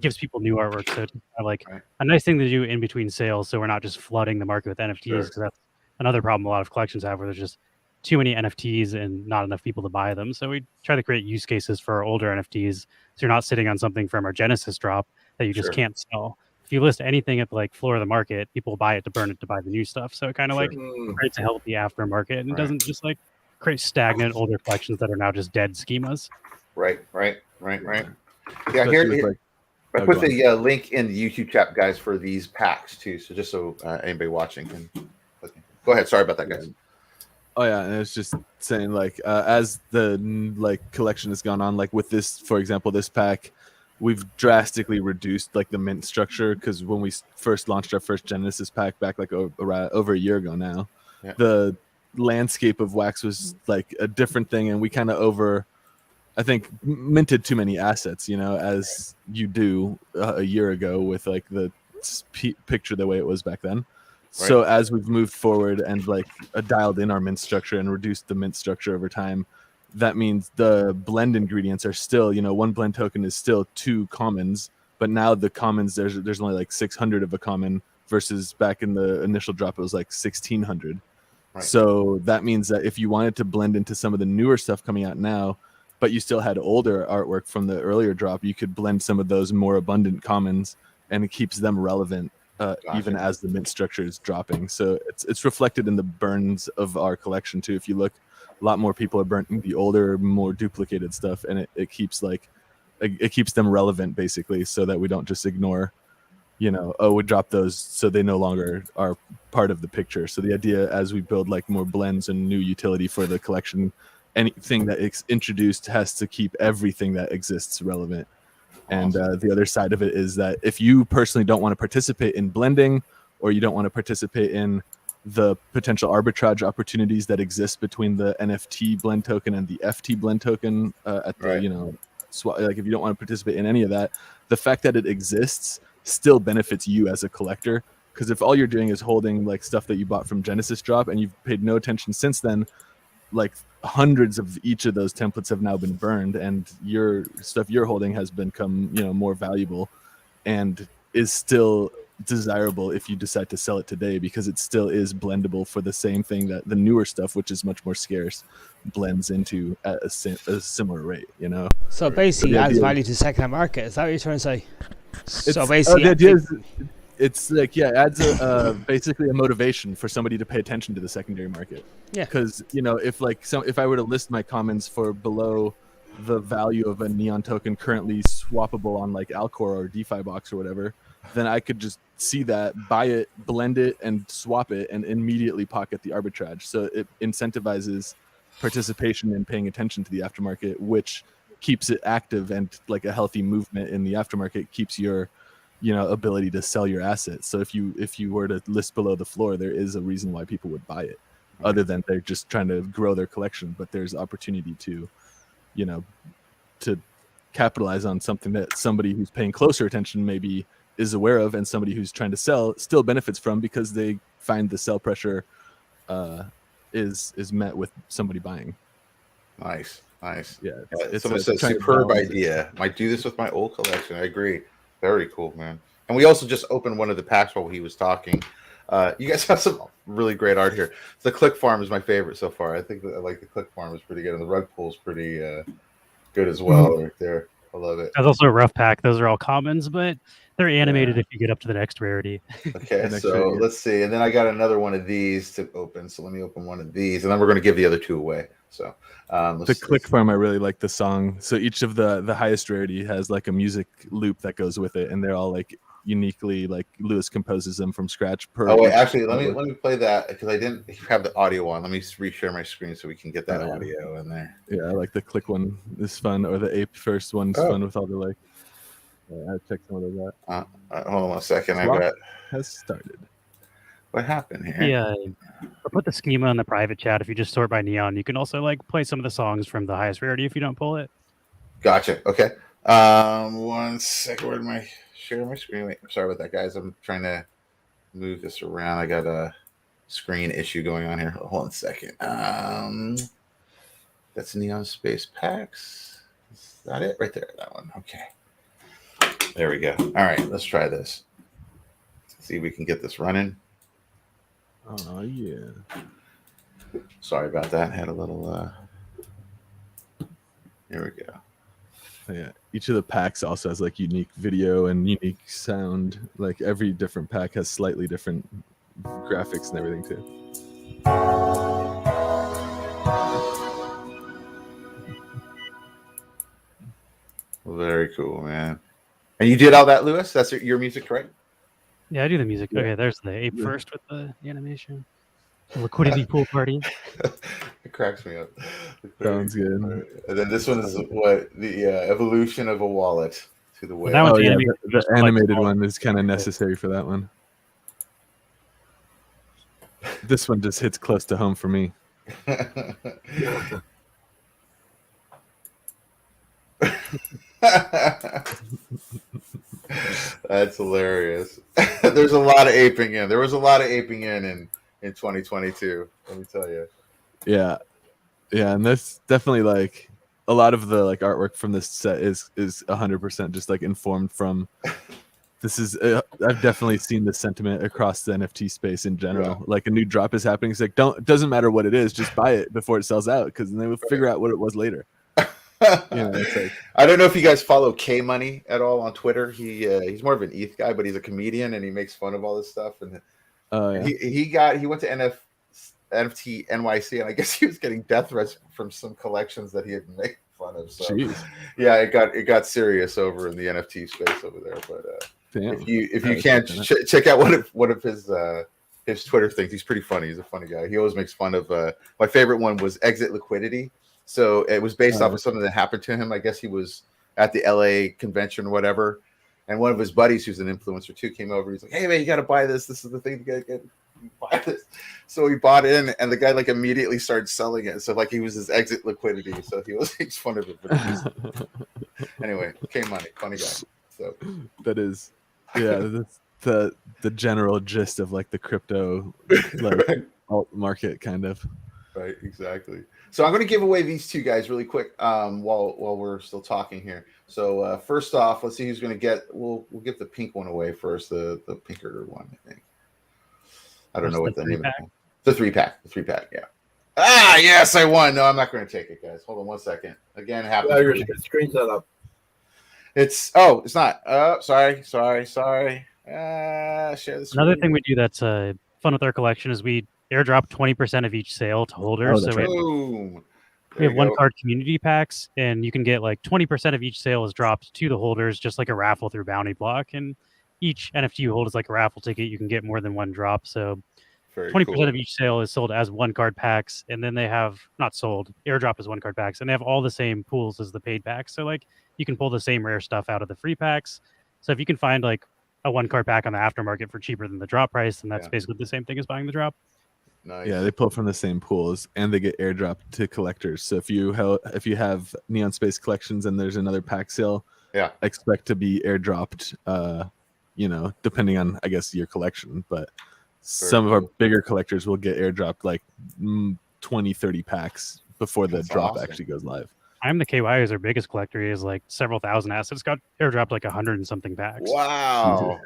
gives people new artwork. So it's kind of like a nice thing to do in between sales, so we're not just flooding the market with NFTs, because that's another problem a lot of collections have, where there's just too many NFTs and not enough people to buy them. So we try to create use cases for our older NFTs, so you're not sitting on something from our Genesis drop that you just can't sell. If you list anything at the like floor of the market, people buy it to burn it to buy the new stuff. So it kind of like creates a healthy aftermarket, and doesn't just like create stagnant older collections that are now just dead schemas. Right. Yeah, here I put the link in the YouTube chat, guys, for these packs too. So just so anybody watching can go ahead. Sorry about that, guys. Oh yeah, and it's just saying like as the like collection has gone on, like with this, for example, this pack, we've drastically reduced like the mint structure, because when we first launched our first Genesis pack back like over a year ago now, the landscape of Wax was like a different thing, and we kind of I think minted too many assets, you know, as you do a year ago with like the picture the way it was back then. So as we've moved forward and like dialed in our mint structure and reduced the mint structure over time, that means the blend ingredients are still, you know, one blend token is still 2 commons, but now the commons, there's only like 600 of a common, versus back in the initial drop it was like 1600. So that means that if you wanted to blend into some of the newer stuff coming out now, but you still had older artwork from the earlier drop, you could blend some of those more abundant commons, and it keeps them relevant. even as the mint structure is dropping. So it's reflected in the burns of our collection too. If you look, a lot more people are burning the older, more duplicated stuff, and it keeps it keeps them relevant basically, so that we don't just ignore, we drop those, so they no longer are part of the picture. So the idea, as we build like more blends and new utility for the collection, anything that is introduced has to keep everything that exists relevant. And the other side of it is that if you personally don't want to participate in blending, or you don't want to participate in the potential arbitrage opportunities that exist between the NFT blend token and the FT blend token at the, like if you don't want to participate in any of that, the fact that it exists still benefits you as a collector. Because if all you're doing is holding like stuff that you bought from Genesis Drop and you've paid no attention since then, like hundreds of each of those templates have now been burned, and your stuff you're holding has become more valuable and is still desirable if you decide to sell it today, because it still is blendable for the same thing that the newer stuff, which is much more scarce, blends into at a similar rate. So basically adds value to the second-hand market. Is that what you're trying to say? So basically the idea is it's like, adds basically a motivation for somebody to pay attention to the secondary market. Yeah. Because if I were to list my commons for below the value of a Neon token currently swappable on like Alcor or DeFi Box or whatever, then I could just see that, buy it, blend it, and swap it, and immediately pocket the arbitrage. So it incentivizes participation and paying attention to the aftermarket, which keeps it active, and like a healthy movement in the aftermarket keeps your ability to sell your assets. So if you were to list below the floor, there is a reason why people would buy it, other than they're just trying to grow their collection. But there's opportunity to to capitalize on something that somebody who's paying closer attention maybe is aware of, and somebody who's trying to sell still benefits from, because they find the sell pressure is met with somebody buying. Nice. Yeah, someone says superb idea. Might do this with my old collection. I agree. Very cool, man. And we also just opened one of the packs while he was talking. You guys have some really great art here. The click farm is my favorite so far. I think I like the click farm is pretty good, and the rug pull is pretty good as well right there. I love it. There's also a rough pack. Those are all commons, but they're animated if you get up to the next rarity. Okay, so let's see. And then I got another one of these to open. So let me open one of these, and then we're going to give the other two away. So the click farm, I really like the song. So each of the highest rarity has like a music loop that goes with it, and they're all like uniquely, like Lewis composes them from scratch. Actually, let me play that, because I didn't have the audio on. Let me reshare my screen so we can get that audio in there. Yeah, I like the click one is fun, or the ape first one's fun with all the like. I checked some of that. Hold on 1 second. Has started. What happened here? Yeah, I put the schema in the private chat. If you just sort by neon, you can also like play some of the songs from the highest rarity if you don't pull it. Gotcha. Okay. 1 second. Where did my share my screen? Wait, sorry about that, guys. I'm trying to move this around. I got a screen issue going on here. Hold on a second. That's Neon Space Packs. Is that it? Right there. That one. Okay. There we go. All right. Let's try this. Let's see if we can get this running. Oh, yeah. Sorry about that. I had a little... Here we go. Yeah, each of the packs also has like unique video and unique sound. Like every different pack has slightly different graphics and everything too. Very cool, man. And you did all that, Lewis? That's your music, correct? Yeah, I do the music. Yeah. Okay, there's the ape first with the animation. The liquidity pool party. It cracks me up. Sounds good. And then this one is what the evolution of a wallet to the web. Well, the animated one is kind of necessary for that one. This one just hits close to home for me. That's hilarious. There's a lot of aping in. There was a lot of aping in 2022. Let me tell you. Yeah, and that's definitely like a lot of the like artwork from this set is 100% just like informed from. This is I've definitely seen the sentiment across the NFT space in general. Yeah. Like a new drop is happening. It's like doesn't matter what it is, just buy it before it sells out, because then we'll figure out what it was later. It's like, I don't know if you guys follow K Money at all on Twitter. He's more of an ETH guy, but he's a comedian and he makes fun of all this stuff. And he went to NFT NYC, and I guess he was getting death threats from some collections that he had made fun of. So yeah, it got serious over in the NFT space over there. But if you can't check out one of his Twitter things, he's pretty funny. He's a funny guy. He always makes fun of. My favorite one was Exit Liquidity. So it was based off of something that happened to him. I guess he was at the LA convention or whatever, and one of his buddies, who's an influencer too, came over. He's like, "Hey man, you got to buy this. This is the thing. You got to buy this." So he bought in, and the guy like immediately started selling it. So like he was his Exit Liquidity. So he makes fun of it. But anyway, K Money, funny guy. So that is, that's the general gist of like the crypto like alt market kind of. Right, exactly. So I'm going to give away these two guys really quick while we're still talking here. So first off, let's see who's going to get. We'll give the pink one away first. The pinker one, I think. I don't know what the name of it is. The 3-pack. The 3-pack. Yeah. Ah, yes, I won. No, I'm not going to take it, guys. Hold on one second. Again, happens. Your screen's not up. It's not. Oh, sorry. Share this. Another thing we do that's fun with our collection is we airdrop 20% of each sale to holders. So we have 1 card community packs, and you can get like 20% of each sale is dropped to the holders, just like a raffle through Bounty Block. And each NFT you hold is like a raffle ticket. You can get more than 1 drop. So 20% of each sale is sold as 1 card packs, and then they have not sold. Airdrop is 1 card packs, and they have all the same pools as the paid packs. So like you can pull the same rare stuff out of the free packs. So if you can find like a 1 card pack on the aftermarket for cheaper than the drop price, then that's basically the same thing as buying the drop. Nice. Yeah, they pull from the same pools, and they get airdropped to collectors. So if you have Neon Space collections and there's another pack sale, expect to be airdropped. Depending on I guess your collection, but some of our bigger collectors will get airdropped like 20-30 packs before the drop actually goes live. I'm the KY is our biggest collector. He has like several thousand assets. Got airdropped like 100 and something packs. Wow,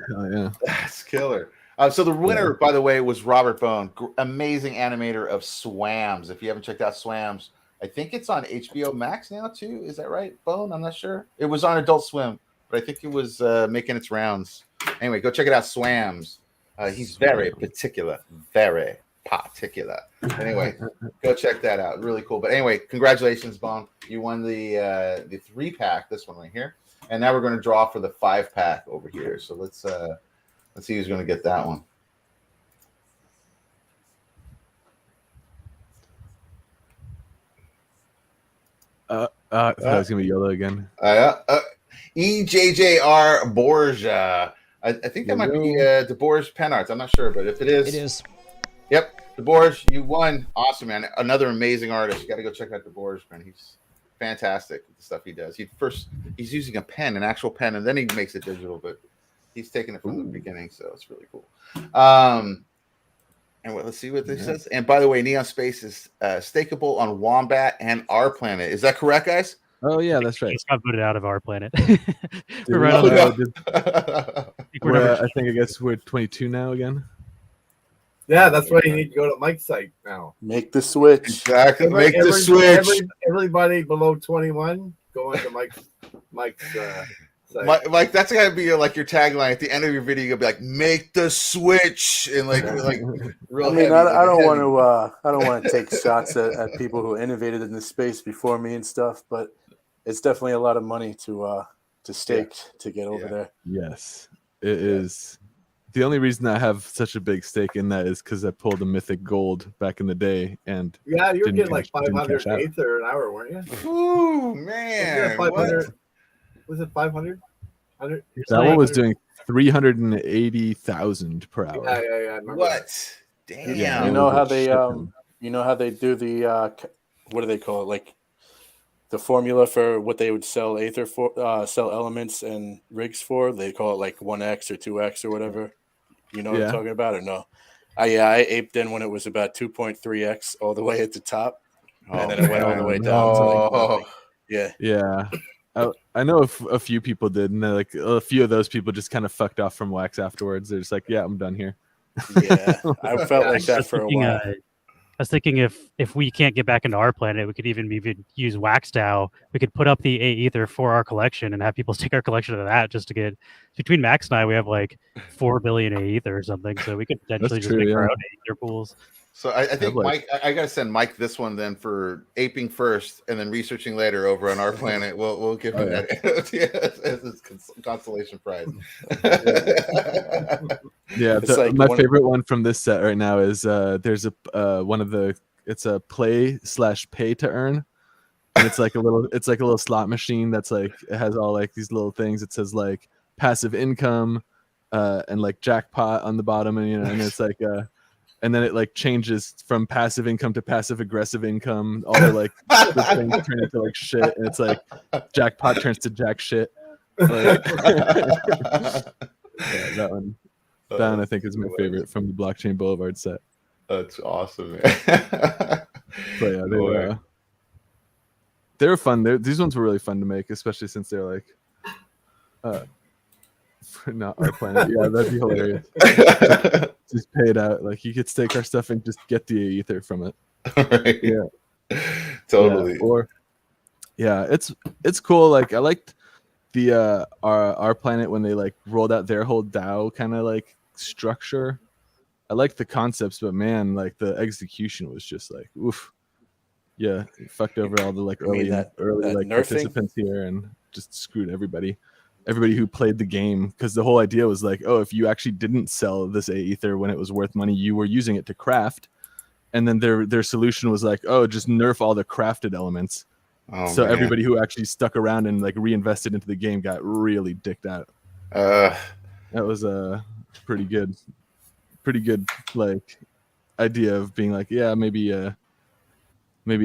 that's killer. So the winner, by the way, was Robert Bone, amazing animator of Swams. If you haven't checked out Swams, I think it's on HBO Max now too. Is that right, Bone? I'm not sure. It was on Adult Swim, but I think it was making its rounds. Anyway, go check it out, Swams. He's very particular. Anyway, go check that out. Really cool. But anyway, congratulations, Bone. You won the 3-pack, this one right here. And now we're going to draw for the 5-pack over here. So let's see who's going to get that one. I thought it was going to be yellow again. EJJR Borgia. I think that might be DeBoer's pen arts. I'm not sure, but if it is. It is. Yep. DeBoer, you won. Awesome, man. Another amazing artist. You got to go check out DeBoer's pen. He's fantastic with the stuff he does. He's using a pen, an actual pen, and then he makes it digital, but he's taking it from the beginning, so it's really cool. Let's see what this says. And by the way, Neon Space is stakeable on Wombat and Our Planet. Is that correct, guys? Oh yeah, that's right. It's got voted out of Our Planet. I guess we're 22 now again. Yeah, that's why you need to go to Mike's site now. Make the switch. Exactly. Make the switch. Everybody below 21, go into Mike's site. Mike, that's gotta be like your tagline at the end of your video. You'll be like, "Make the switch," and like real. I mean, I don't want to take shots at people who innovated in this space before me and stuff, but it's definitely a lot of money to stake to get over there. Yes, it is. The only reason I have such a big stake in that is because I pulled a mythic gold back in the day, and you were getting like 500 Ether an hour, weren't you? Ooh, man! Was it 500? That one was doing 380,000 per hour. Yeah. What? Damn! Yeah, you know how they do the what do they call it? Like the formula for what they would sell Aether for, sell elements and rigs for. They call it like 1x or 2x or whatever. You know what I'm talking about or no? I aped in when it was about 2.3x all the way at the top, and then it went all the way down to Yeah. I know a few people did, and like a few of those people just kind of fucked off from Wax afterwards. They're just like, "Yeah, I'm done here." Yeah, I felt like that for a while. was thinking if we can't get back into our planet, we could even use Wax DAO. We could put up the A Ether for our collection and have people stick our collection to that just to get. Between Max and I, we have like 4 billion A Ether or something, so we could potentially just make our own A Ether pools. So I think Mike, I gotta send Mike this one then for aping first and then researching later over on our planet. We'll give him that as his consolation prize. Yeah, my favorite one from this set right now is there's it's a play/pay to earn, and it's like a little slot machine that's like it has all like these little things. It says like passive income and like jackpot on the bottom, and and it's like and then it like changes from passive income to passive aggressive income. All the like the things turn into like shit, and it's like jackpot turns to jack shit. Like, that one I think is my favorite from the Blockchain Boulevard set. That's awesome, man. But yeah, they were fun. These ones were really fun to make, especially since they're like for not our planet. Yeah, that'd be hilarious. Just pay it out. Like you could stake our stuff and just get the ether from it. Right. Yeah. Totally. Yeah, it's cool. Like I liked the our planet when they like rolled out their whole DAO kind of like structure. I like the concepts, but man, like the execution was just like oof. Yeah, it fucked over all the like early like participants here and just screwed everybody who played the game, because the whole idea was like, oh, if you actually didn't sell this A Ether when it was worth money, you were using it to craft, and then their solution was like, oh, just nerf all the crafted elements. Oh, so man. Everybody who actually stuck around and like reinvested into the game got really dicked out. That was a pretty good like idea of being like, yeah, maybe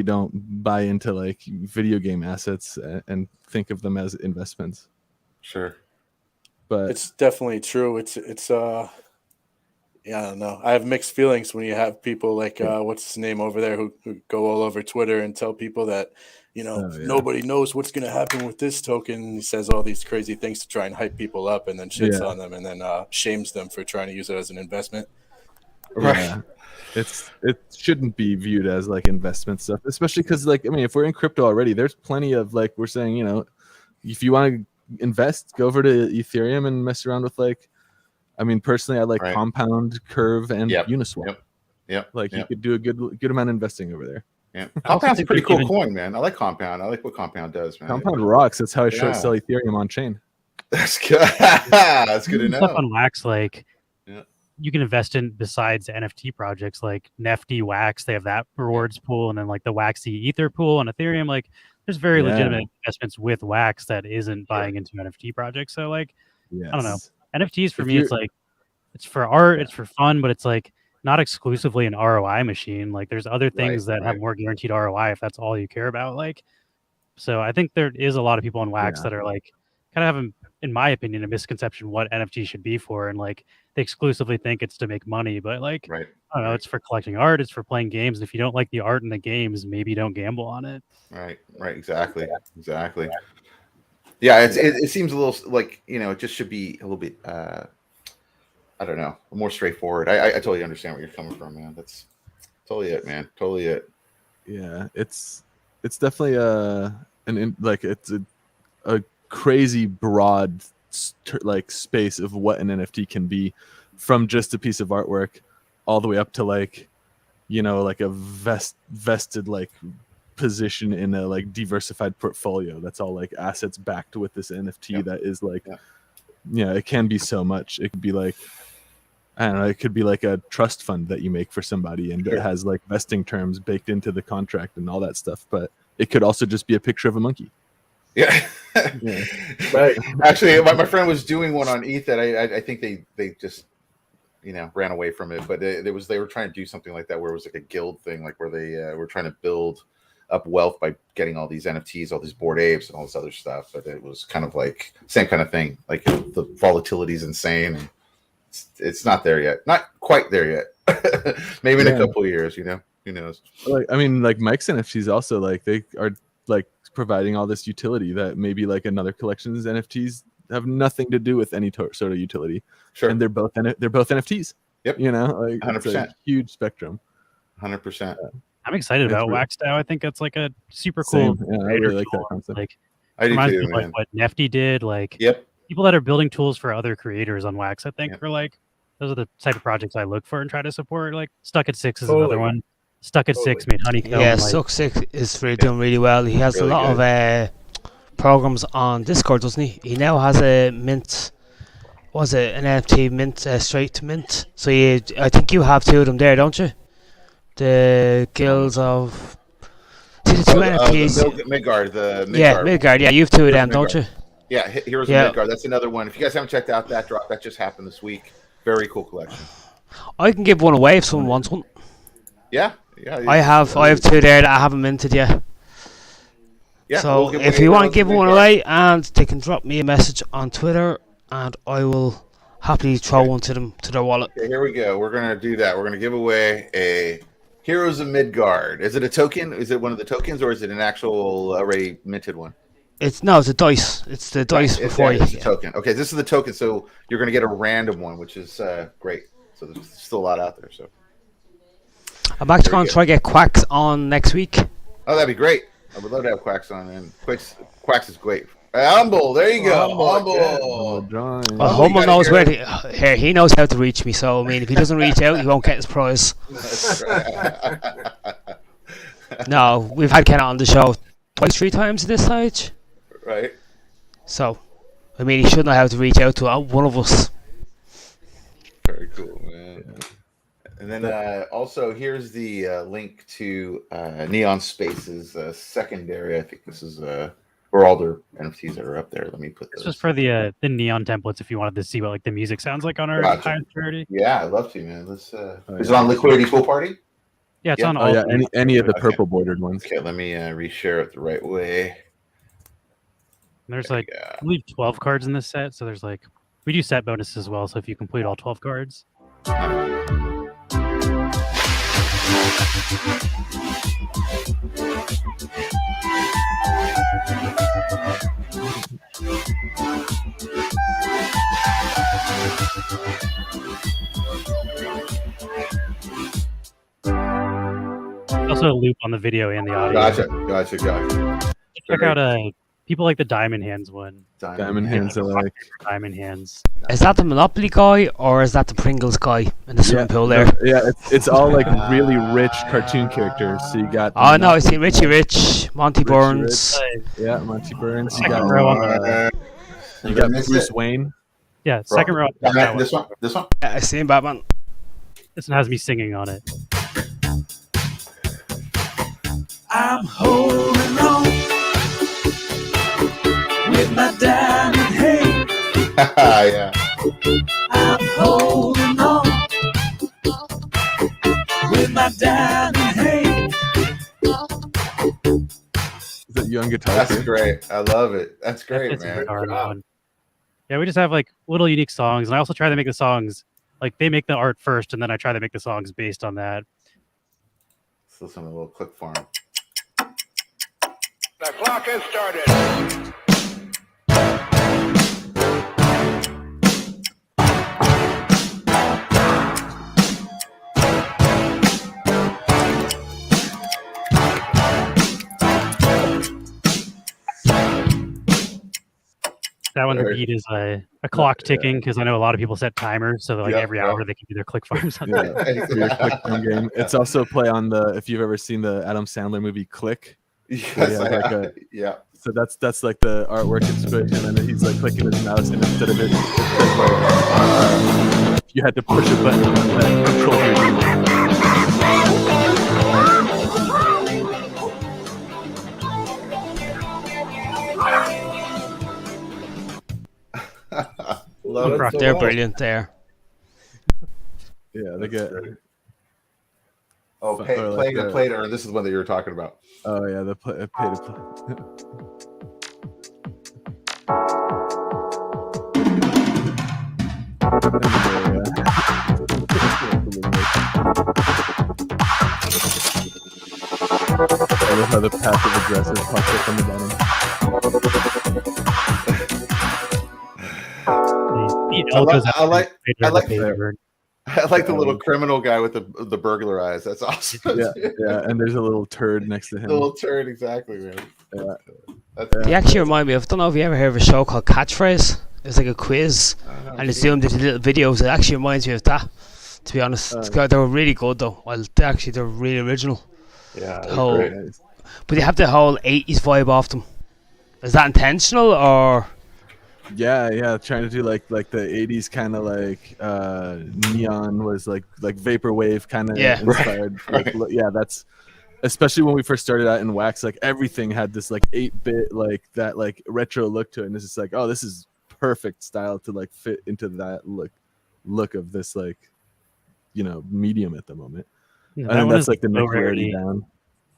don't buy into like video game assets and think of them as investments. Sure. But it's definitely true. It's yeah, I don't know. I have mixed feelings when you have people like what's his name over there who go all over Twitter and tell people that nobody knows what's going to happen with this token. He says all these crazy things to try and hype people up, and then shits on them, and then shames them for trying to use it as an investment. Yeah. It shouldn't be viewed as like investment stuff, especially because like, I mean, if we're in crypto already, there's plenty of like, we're saying, if you want to invest, go over to Ethereum and mess around with like, I mean, personally, I like Compound, Curve, and Uniswap. Yep. Like you could do a good amount of investing over there. Yeah, Compound's a pretty cool coin, man. I like Compound. I like what Compound does, man. Compound rocks. That's how I short sell Ethereum on chain. That's good. That's good to know. Stuff on Wax, like you can invest in besides NFT projects like Nifty Wax. They have that rewards pool, and then like the Waxy Ether pool on Ethereum. Like there's very legitimate investments with Wax that isn't buying into NFT projects. So like, I don't know. NFTs for me, it's like it's for art, it's for fun, but it's like not exclusively an ROI machine. Like there's other things that have more guaranteed ROI if that's all you care about. Like, so I think there is a lot of people on Wax that are like kind of having, in my opinion, a misconception what NFT should be for, and like they exclusively think it's to make money, but like I don't know, it's for collecting art, it's for playing games. And if you don't like the art and the games, maybe don't gamble on it. Right, exactly. Yeah, it seems a little like it just should be a little bit I don't know, more straightforward. I totally understand where you're coming from, man. That's totally it, man. Totally it. Yeah, it's definitely it's a crazy broad like space of what an NFT can be, from just a piece of artwork all the way up to like like a vested like position in a like diversified portfolio that's all like assets backed with this NFT that is like it can be so much. It could be like, I don't know, it could be like a trust fund that you make for somebody, and it has like vesting terms baked into the contract and all that stuff. But it could also just be a picture of a monkey. Yeah. Right. Actually, my friend was doing one on ETH that I think they just ran away from it. But they were trying to do something like that where it was like a guild thing, like where they were trying to build up wealth by getting all these NFTs, all these Bored Apes, and all this other stuff. But it was kind of like same kind of thing. Like the volatility is insane. And it's not there yet. Not quite there yet. Maybe in a couple of years, who knows? Like, I mean, like Mike's NFTs also, like they are like providing all this utility that maybe like another collection's NFTs have nothing to do with any sort of utility. Sure. And they're both NFTs. Yep. Like 100%. It's a huge spectrum. 100%. I'm excited That's about really- Wax DAO. I think that's like a super cool. Same. Yeah, I really like that concept. Like, I do reminds too, me of, man. like what Nifty did. Like, Yep. people that are building tools for other creators on Wax, I think, Yep. are like those are the type of projects I look for and try to support. Like, Stuck at 6 is Totally. another one. Stuck at 6 made Honeycomb. Yeah, like, Suck6 is really doing really well. He has Really a lot of programs on Discord, doesn't he? He now has a mint. Was it an NFT mint straight to mint? So I think you have 2 of them there, don't you? The guilds of. See the 2 NFTs. Midgard, the Midgard. Yeah, Midgard. Yeah, you have 2 of them, don't you? Yeah, Heroes Yeah. of Midgard. That's another one. If you guys haven't checked out that drop, that just happened this week. Very cool collection. I can give one away if someone wants one. Yeah. I have 2 there that I haven't minted yet. Yeah, So we'll give if away you want to Heroes give of one Midgard. away, and they can drop me a message on Twitter, and I will happily throw one to them to their wallet. Okay, here we go. We're gonna do that. We're gonna give away a Heroes of Midgard. Is it a token? Is it one of the tokens, or is it an actual already minted one? It's a dice. It's the dice before you. It's a token. Okay, this is the token, so you're gonna get a random one, which is great. So there's still a lot out there. So I'm actually There we going to try to get Quacks on next week. oh, that'd be great. I would love to have Quacks on, and Quacks is great. Humble, there you go. Humble. Drawing. Well, Oh, you Hummel gotta knows hear where here. He knows how to reach me. So I mean, if he doesn't reach out, he won't get his prize. That's right. No, we've had Ken on the show twice, 3 times at this stage. Right. So, I mean, he should know how to reach out to one of us. Very cool, man. And then also here's the link to Neon Space's secondary. I think this is where all their NFTs that are up there. Let me put This those. was for the neon templates. If you wanted to see what like the music sounds like on our Gotcha. highest priority. Yeah, I'd love to, man. Let's. Is it yeah. on Liquidity Pool Party? Yeah, it's Yeah. on Oh all. yeah, any of the Okay. purple bordered ones. Okay, let me reshare it the right way. There's There like we go. I believe 12 cards in this set, so there's like we do set bonuses as well. So if you complete all 12 cards, also a loop on the video and the audio. Gotcha. Check out people like the Diamond Hands one. Diamond hands are like Diamond Hands. Is that the Monopoly guy or is that the Pringles guy in the swimming pool there? Yeah, it's all like really rich cartoon characters. So you got. Oh no, I seen Richie Rich, Monty Richie Burns. Yeah, Monty Burns. You Second got, row you got Bruce Wayne. Yeah, second row. Batman, this one. Yeah, I seen Batman. This one has me singing on it. I'm holding on with my diamond hand. Yeah. I'm holding on with my diamond hand. Is that you on guitar? That's too? great. I love it. That's great, It's a man. guitar one. Yeah, we just have like little unique songs, and I also try to make the songs like they make the art first, and then I try to make the songs based on that. Let's listen to a little click farm. The clock has started. That one, the beat is a clock ticking because I know a lot of people set timers, so like Yep, every yep. hour they can do their click farms. On Yeah, that. for your click phone game. It's also play on the if you've ever seen the Adam Sandler movie Click. Yes, Yeah, I like have. Yeah. So that's like the artwork inspiration, and then he's like clicking his mouse, and instead of it says like you had to push a button that control your keyboard. Love it. so They're well. brilliant there. Yeah, they get. Oh, Or pay, like playing the- the play, or this is the one that you were talking about. Oh yeah, the pay to play. I love how the passive aggressive pops up on the bottom. The L goes out I like later in the like page that. bird. I like the little criminal guy with the burglar eyes. That's awesome. Yeah, and there's a little turd next to him. The little turd, exactly, man. Yeah. They actually remind me of, I don't know if you ever heard of a show called Catchphrase. It's like a quiz, and it's zoomed into little videos. It actually reminds me of that, to be honest. They were really good, though. Well, they're really original. Yeah, but they have the whole 80s vibe off them. Is that intentional, or...? Yeah, trying to do like the 80s kind of like neon was like vaporwave kind of inspired. That's especially when we first started out in Wax, like everything had this like 8-bit like that like retro look to it, and it's just like, oh, this is perfect style to like fit into that look of this like, you know, medium at the moment. Yeah, and that's like the next rarity down.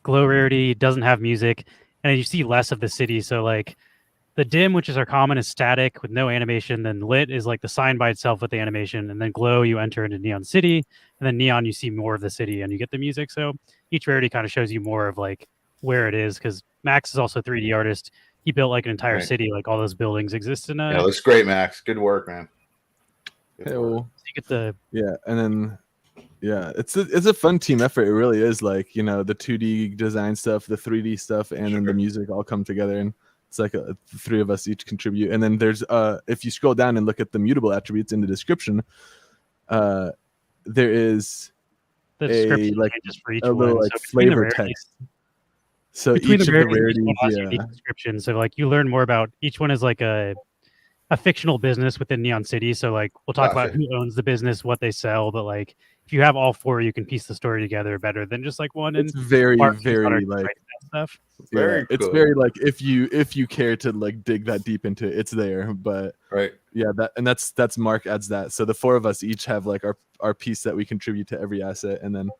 Glow rarity doesn't have music, and you see less of the city. So like the dim, which is our common, is static with no animation. Then lit is like the sign by itself with the animation, and then glow you enter into Neon City, and then neon you see more of the city and you get the music. So each rarity kind of shows you more of like where it is, because Max is also a 3D artist. He built like an entire city, like all those buildings exist in a... Yeah, looks great, Max. Good work, man. Hey, well, so you get the... Yeah, and then it's a fun team effort. It really is. Like, you know, the 2D design stuff, the 3D stuff, and then the music all come together, and it's like the three of us each contribute. And then there's if you scroll down and look at the mutable attributes in the description, there is the description like just for each a little one. like flavor text. So between each the of the rarities, unique description. So like you learn more about each one is like a fictional business within Neon City. So like we'll talk about who owns the business, what they sell, but like if you have all four, you can piece the story together better than just like one. It's very like stuff. Very it's cool. very like if you care to like dig that deep into it, it's there. But that's Mark adds that. So the four of us each have like our piece that we contribute to every asset, and then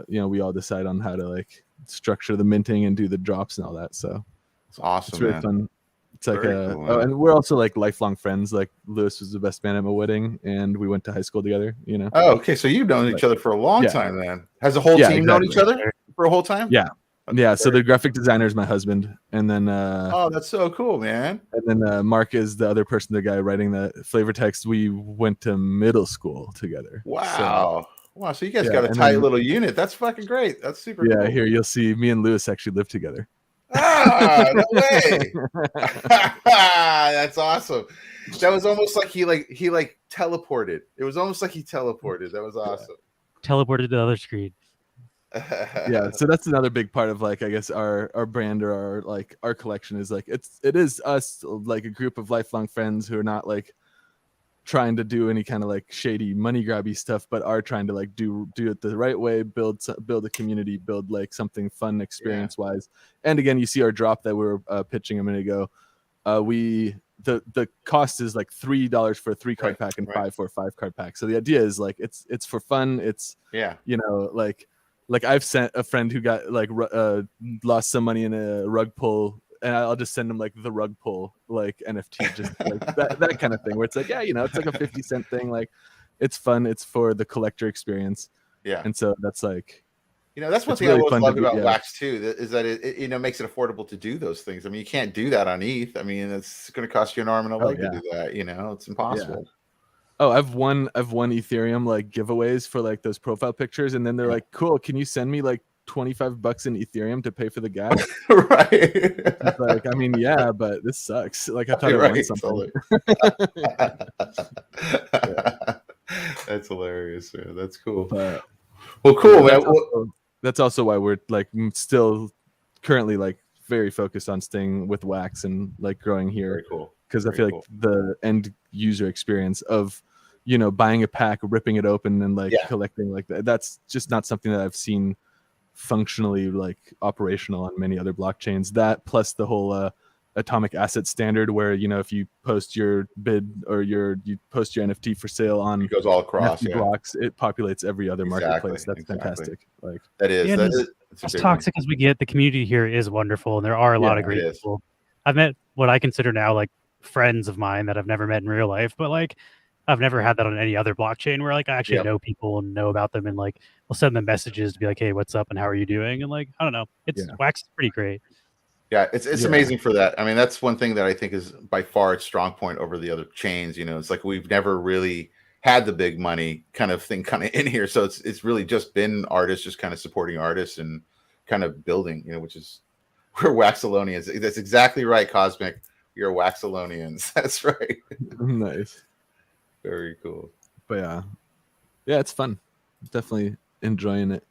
you know, we all decide on how to like structure the minting and do the drops and all that. So it's awesome. It's really fun. It's like cool, and we're also like lifelong friends. Like Lewis was the best man at my wedding, and we went to high school together. You know. Oh, okay. So you've known each other for a long time, then. Has the whole team known each other for a whole time? Yeah. Yeah. So the graphic designer is my husband, and then oh, that's so cool, man. And then Mark is the other person, the guy writing the flavor text. We went to middle school together. Wow. Wow. So you guys got a tight little unit. That's fucking great. That's super cool. Here you'll see me and Lewis actually live together. Ah, no way. That's awesome. That was almost like he teleported. It was almost like he teleported. That was awesome. Teleported to the other screen. Yeah, so that's another big part of like, I guess our brand or our collection is like it is us, like a group of lifelong friends who are not like trying to do any kind of like shady money grabby stuff, but are trying to like do it the right way, build a community, build like something fun experience wise. And again, you see our drop that we were pitching a minute ago. The cost is like $3 for a 3-card pack and $5 for a 5-card pack. So the idea is like it's for fun. It's you know, like I've sent a friend who got like lost some money in a rug pull, and I'll just send them like the rug pull like NFT, just like that kind of thing, where it's like, yeah, you know, it's like a 50-cent thing. Like it's fun. It's for the collector experience. Yeah. And so that's like, you know, that's one thing really I always loved about Wax too, is that it you know, makes it affordable to do those things. I mean, you can't do that on ETH. I mean, it's going to cost you an arm and a leg to do that. You know, it's impossible. Yeah. Oh, I've won Ethereum like giveaways for like those profile pictures, and then they're like, cool, can you send me like $25 in Ethereum to pay for the gas? Right. It's like, I mean, yeah, but this sucks. Like I thought I won something. That's hilarious, man. That's cool. But, well, cool, yeah, man. That's also why we're like still currently like very focused on staying with Wax and like growing here. Very cool. Because I feel like the end user experience of, you know, buying a pack, ripping it open, and like collecting like that's just not something that I've seen functionally like operational on many other blockchains. That plus the whole atomic asset standard, where, you know, if you post your bid or you post your NFT for sale on, it goes all across NFT blocks, it populates every other marketplace. That's fantastic. Like that is as toxic as we get, the community here is wonderful, and there are a lot of great people. I've met what I consider now like friends of mine that I've never met in real life, but like I've never had that on any other blockchain where like I actually know people and know about them, and like we'll send them messages to be like, hey, what's up and how are you doing? And like, I don't know, it's Wax is pretty great. Yeah, it's amazing for that. I mean, that's one thing that I think is by far its strong point over the other chains. You know, it's like we've never really had the big money kind of thing kind of in here. So it's really just been artists just kind of supporting artists and kind of building, which is we're Waxalonians. That's exactly right, Cosmic. You're Waxalonians. That's right. Nice. Very cool. But yeah, it's fun. Definitely enjoying it.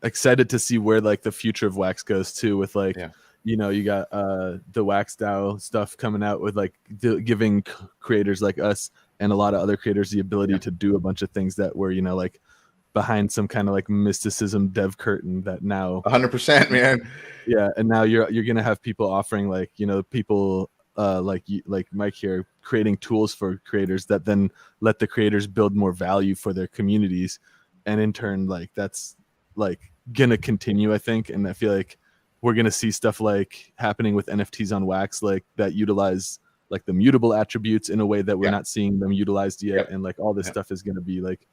Excited to see where like the future of Wax goes too, with like you got the Wax DAO stuff coming out with like giving creators like us and a lot of other creators the ability to do a bunch of things that were like behind some kind of like mysticism dev curtain that now 100%, man. Yeah, and now you're gonna have people offering like people like Mike here creating tools for creators that then let the creators build more value for their communities, and in turn like that's like gonna continue, I think. And I feel like we're gonna see stuff like happening with NFTs on Wax, like that utilize like the mutable attributes in a way that we're not seeing them utilized yet. And like all this stuff is gonna be like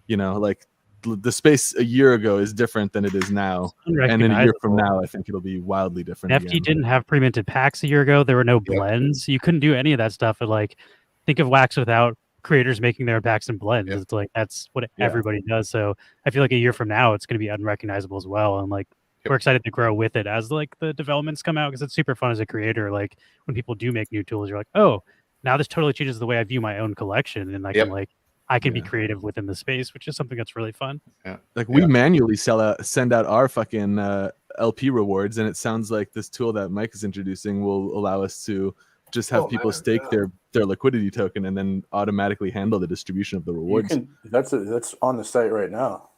like the space a year ago is different than it is now, and in a year from now I think it'll be wildly different. NFT didn't have pre-minted packs a year ago. There were no blends. You couldn't do any of that stuff. And like, think of Wax without creators making their packs and blends. It's like that's what everybody does. So I feel like a year from now it's going to be unrecognizable as well. And like we're excited to grow with it as like the developments come out, because it's super fun as a creator. Like when people do make new tools, you're like, oh, now this totally changes the way I view my own collection, and I can be creative within the space, which is something that's really fun. Like we manually send out our fucking LP rewards, and it sounds like this tool that Mike is introducing will allow us to just have people stake their liquidity token and then automatically handle the distribution of the rewards. That's on the site right now.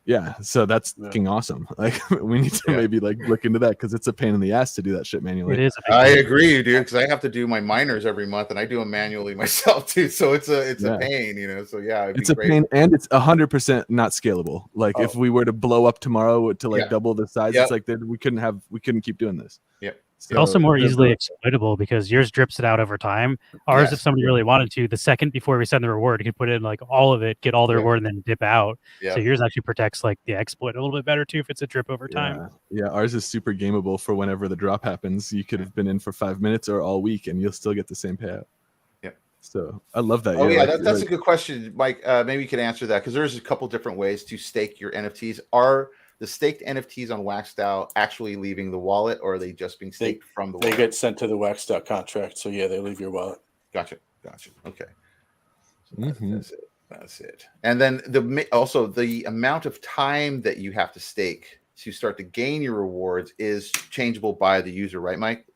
Yeah, so that's fucking awesome. Like we need to maybe like look into that, because it's a pain in the ass to do that shit manually. It is. I agree, dude, because I have to do my miners every month, and I do them manually myself too. So it's a pain, So it's a pain, and it's 100% not scalable. Like if we were to blow up tomorrow to like double the size, it's like we couldn't keep doing this. Yep. It's also more easily exploitable because yours drips it out over time. Ours, if somebody really wanted to, the second before we send the reward, you could put in like all of it, get all the reward, and then dip out. So yours actually protects like the exploit a little bit better too if it's a drip over time. Yeah, ours is super gameable for whenever the drop happens. You could have been in for 5 minutes or all week, and you'll still get the same payout. Yeah. So I love that. Oh that's a good question, Mike. Maybe you could answer that, because there's a couple different ways to stake your NFTs. Are the staked NFTs on Wax DAO actually leaving the wallet, or are they just being staked from the wallet? They get sent to the Wax DAO contract. So they leave your wallet. Gotcha. Okay. So that's it. And then the amount of time that you have to stake to start to gain your rewards is changeable by the user, right, Mike?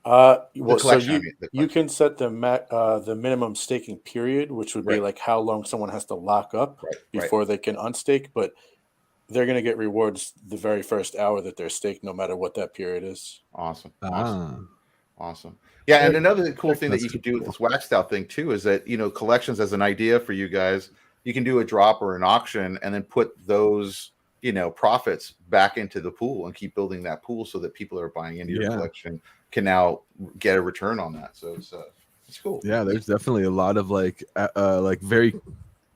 You can set the minimum staking period, which would be like how long someone has to lock up before they can unstake, but they're going to get rewards the very first hour that they're staked, no matter what that period is. Awesome. Yeah, and another cool thing that you could do with this Wax DAO thing too is that collections, as an idea for you guys, you can do a drop or an auction and then put those profits back into the pool and keep building that pool so that people who are buying into your collection can now get a return on that. So it's cool. Yeah, there's definitely a lot of like very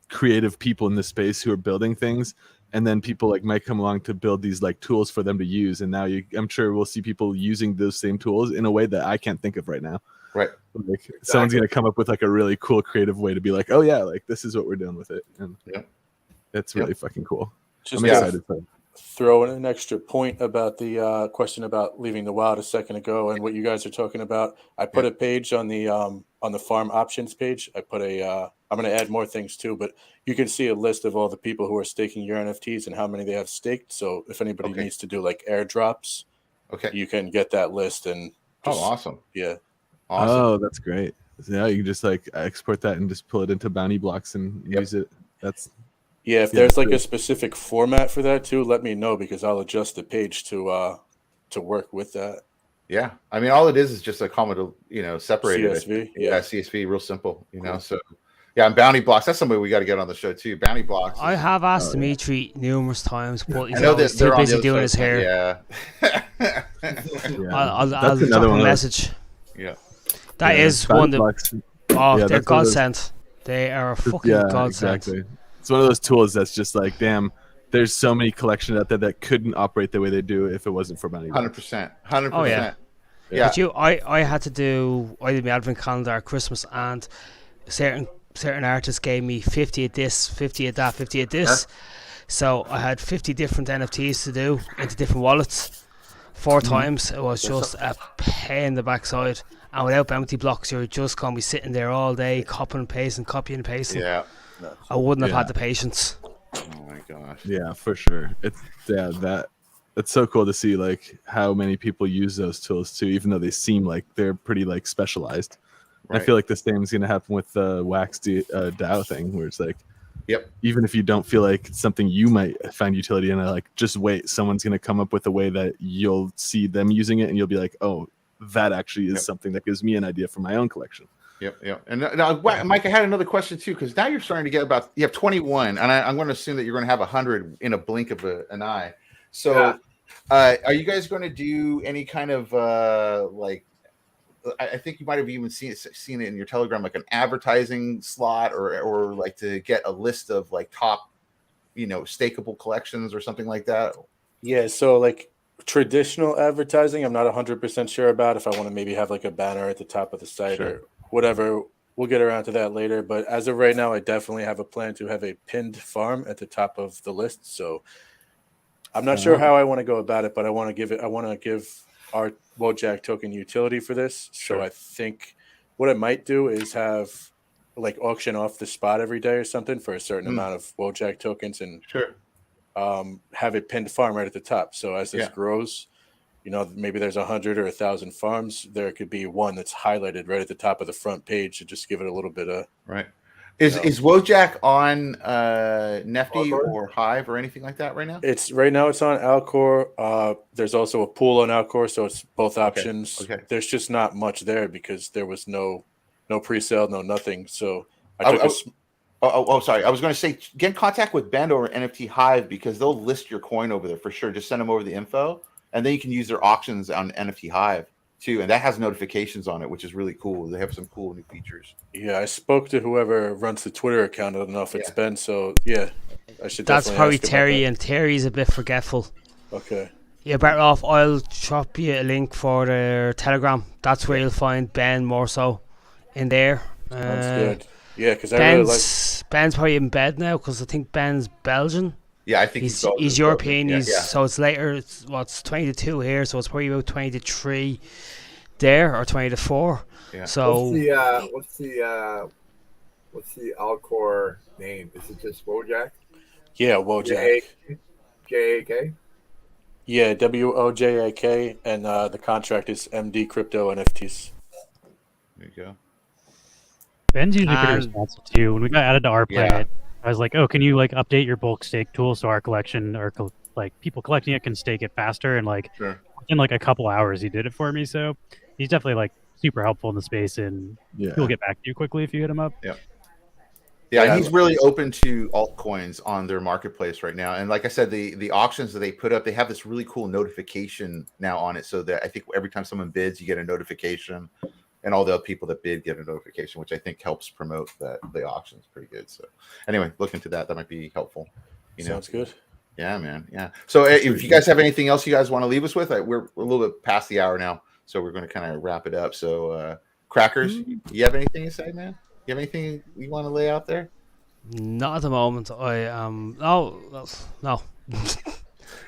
creative people in this space who are building things. And then people like might come along to build these like tools for them to use. And now I'm sure we'll see people using those same tools in a way that I can't think of right now. Right. Like someone's going to come up with like a really cool creative way to be like, oh yeah, like this is what we're doing with it. And it's really fucking cool. I'm excited. Throw in an extra point about the question about leaving the wild a second ago and what you guys are talking about. I put a page on the farm options page. I put I'm going to add more things too, but you can see a list of all the people who are staking your NFTs and how many they have staked. So if anybody needs to do like airdrops, you can get that list and awesome. Yeah. Awesome. Oh, that's great. Yeah, you can just like export that and just pull it into bounty blocks and use it. That's if there's like a specific format for that too, let me know, because I'll adjust the page to work with that. Yeah, I mean, all it is just a comma to separated CSV. CSV, real simple. So. Yeah, and bounty blocks. That's somebody we got to get on the show too. Bounty blocks. I have asked Dimitri numerous times, but he's always too busy doing his hair. I'll drop a message. Yeah, that is one of they're godsend. They are a fucking godsend. Exactly. It's one of those tools that's just like, damn. There's so many collections out there that couldn't operate the way they do if it wasn't for bounty blocks. 100%. Oh yeah. But I did my advent calendar at Christmas, and certain certain artists gave me 50 of this, 50 of that, 50 of this. So I had 50 different NFTs to do into different wallets 4 times. It was just a pain in the backside. And without bounty blocks, you're just going to be sitting there all day, copying and pasting. Yeah. I wouldn't have had the patience. Oh my gosh. Yeah, for sure. It's so cool to see like how many people use those tools too, even though they seem like they're pretty like specialized. Right. I feel like the same is going to happen with the Wax DAO thing, where it's like, even if you don't feel like it's something you might find utility in, like just wait, someone's going to come up with a way that you'll see them using it, and you'll be like, oh, that actually is something that gives me an idea for my own collection. Yep. And now, Mike, I had another question too, because now you're starting to get you have 21, and I'm going to assume that you're going to have 100 in a blink of an eye. So, are you guys going to do any kind of like? I think you might have even seen it in your Telegram, like an advertising slot, or like to get a list of like top, stakeable collections or something like that. Yeah. So like traditional advertising, I'm not 100% sure about. If I want to maybe have like a banner at the top of the site or whatever, we'll get around to that later. But as of right now, I definitely have a plan to have a pinned farm at the top of the list. So I'm not sure how I want to go about it, but I want to give our Wojak token utility for this. So I think what I might do is have like auction off the spot every day or something for a certain amount of Wojak tokens, and have a pinned farm right at the top. So as this grows, maybe there's 100 or 1,000 farms. There could be one that's highlighted right at the top of the front page to just give it a little bit of Is Wojak on Nifty or Hive or anything like that right now? Right now it's on Alcor. There's also a pool on Alcor, so it's both options. Okay. There's just not much there because there was no pre-sale, no nothing. So sorry. I was going to say get in contact with Ben over NFT Hive because they'll list your coin over there for sure. Just send them over the info, and then you can use their auctions on NFT Hive too, and that has notifications on it, which is really cool. They have some cool new features. Yeah, I spoke to whoever runs the Twitter account. I don't know if it's Ben, so I should. That's probably Terry, and Terry's a bit forgetful. Okay. Yeah, better off. I'll drop you a link for their Telegram. That's where you'll find Ben more so in there. That's good. Yeah, because Ben's probably in bed now because I think Ben's Belgian. Yeah, I think he's European. So it's later. It's 20 to 2 here, so it's probably about 20 to 3 there, or 20 to 4. Yeah. So what's the Alcor name? Is it just Wojak? Yeah, Wojak. J-A-K? Yeah, W-O-J-A-K, and the contract is MD Crypto NFTs. There you go. Ben's usually pretty responsive too. When we got added to our planet, I was like, "Oh, can you like update your bulk stake tool so our collection or like people collecting it can stake it faster?" And like in like a couple hours, he did it for me. So he's definitely like super helpful in the space, and he'll get back to you quickly if you hit him up. Yeah, he's really open to altcoins on their marketplace right now. And like I said, the auctions that they put up, they have this really cool notification now on it. So that I think every time someone bids, you get a notification. And all the people that bid get a notification, which I think helps promote the auctions pretty good. So anyway, look into that. That might be helpful. Sounds good. Yeah, man. Yeah. So if you guys have anything else you guys want to leave us with, we're a little bit past the hour now. So we're going to kind of wrap it up. So Crackers, you have anything to say, man? You have anything you want to lay out there? Not at the moment. No.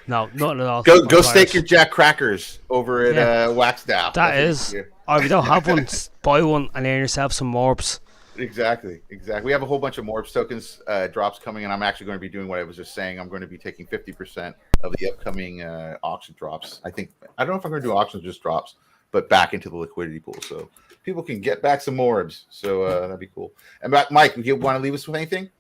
No, not at all. Go stake your Jack Crackers over at Wax DAO. That is. Or if you don't have one, buy one and earn yourself some MORBS. Exactly. We have a whole bunch of MORBS tokens drops coming, and I'm actually going to be doing what I was just saying. I'm going to be taking 50% of the upcoming auction drops. I don't know if I'm going to do auctions or just drops, but back into the liquidity pool, so people can get back some MORBS. So that'd be cool. And Mike, do you want to leave us with anything?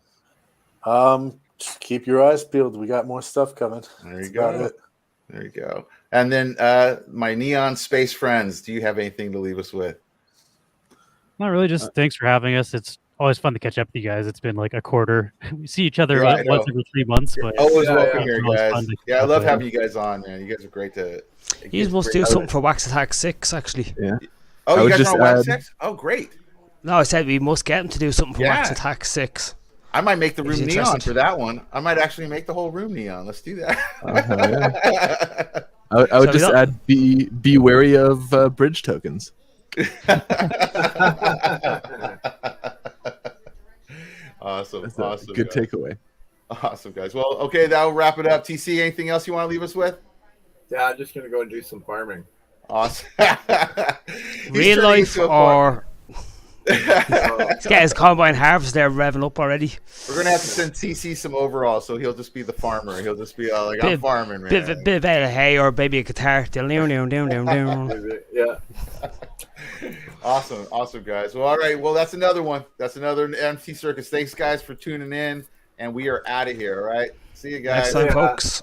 Just keep your eyes peeled. We got more stuff coming. There you go. There you go. And then my neon space friends, do you have anything to leave us with? Not really. Just thanks for having us. It's always fun to catch up with you guys. It's been like a quarter. We see each other once every 3 months. But always welcome here, guys. I love having you guys on, man. You guys are great to. You must do something for Wax Attack 6, actually. Yeah. Oh, you guys are on Wax 6? Oh, great. No, I said we must get him to do something for Wax Attack 6. I might make the room neon for that one. I might actually make the whole room neon. Let's do that. I would just add be wary of bridge tokens. Awesome. That's Awesome. a good guys. takeaway. Awesome, guys. Well, okay, that'll wrap it up. TC, anything else you want to leave us with? Yeah, I'm just gonna go and do some farming. Awesome. Real life or let's get his combine harvest there revving up already. We're gonna have to send TC some overalls, so he'll just be the farmer. He'll just be like, I'm farming, man. Bit of hay or maybe a guitar. Yeah. Awesome, guys. Well, all right. Well, that's another one. That's another NFT CIrcus. Thanks, guys, for tuning in, and we are out of here. All right. See you guys. Next time, folks.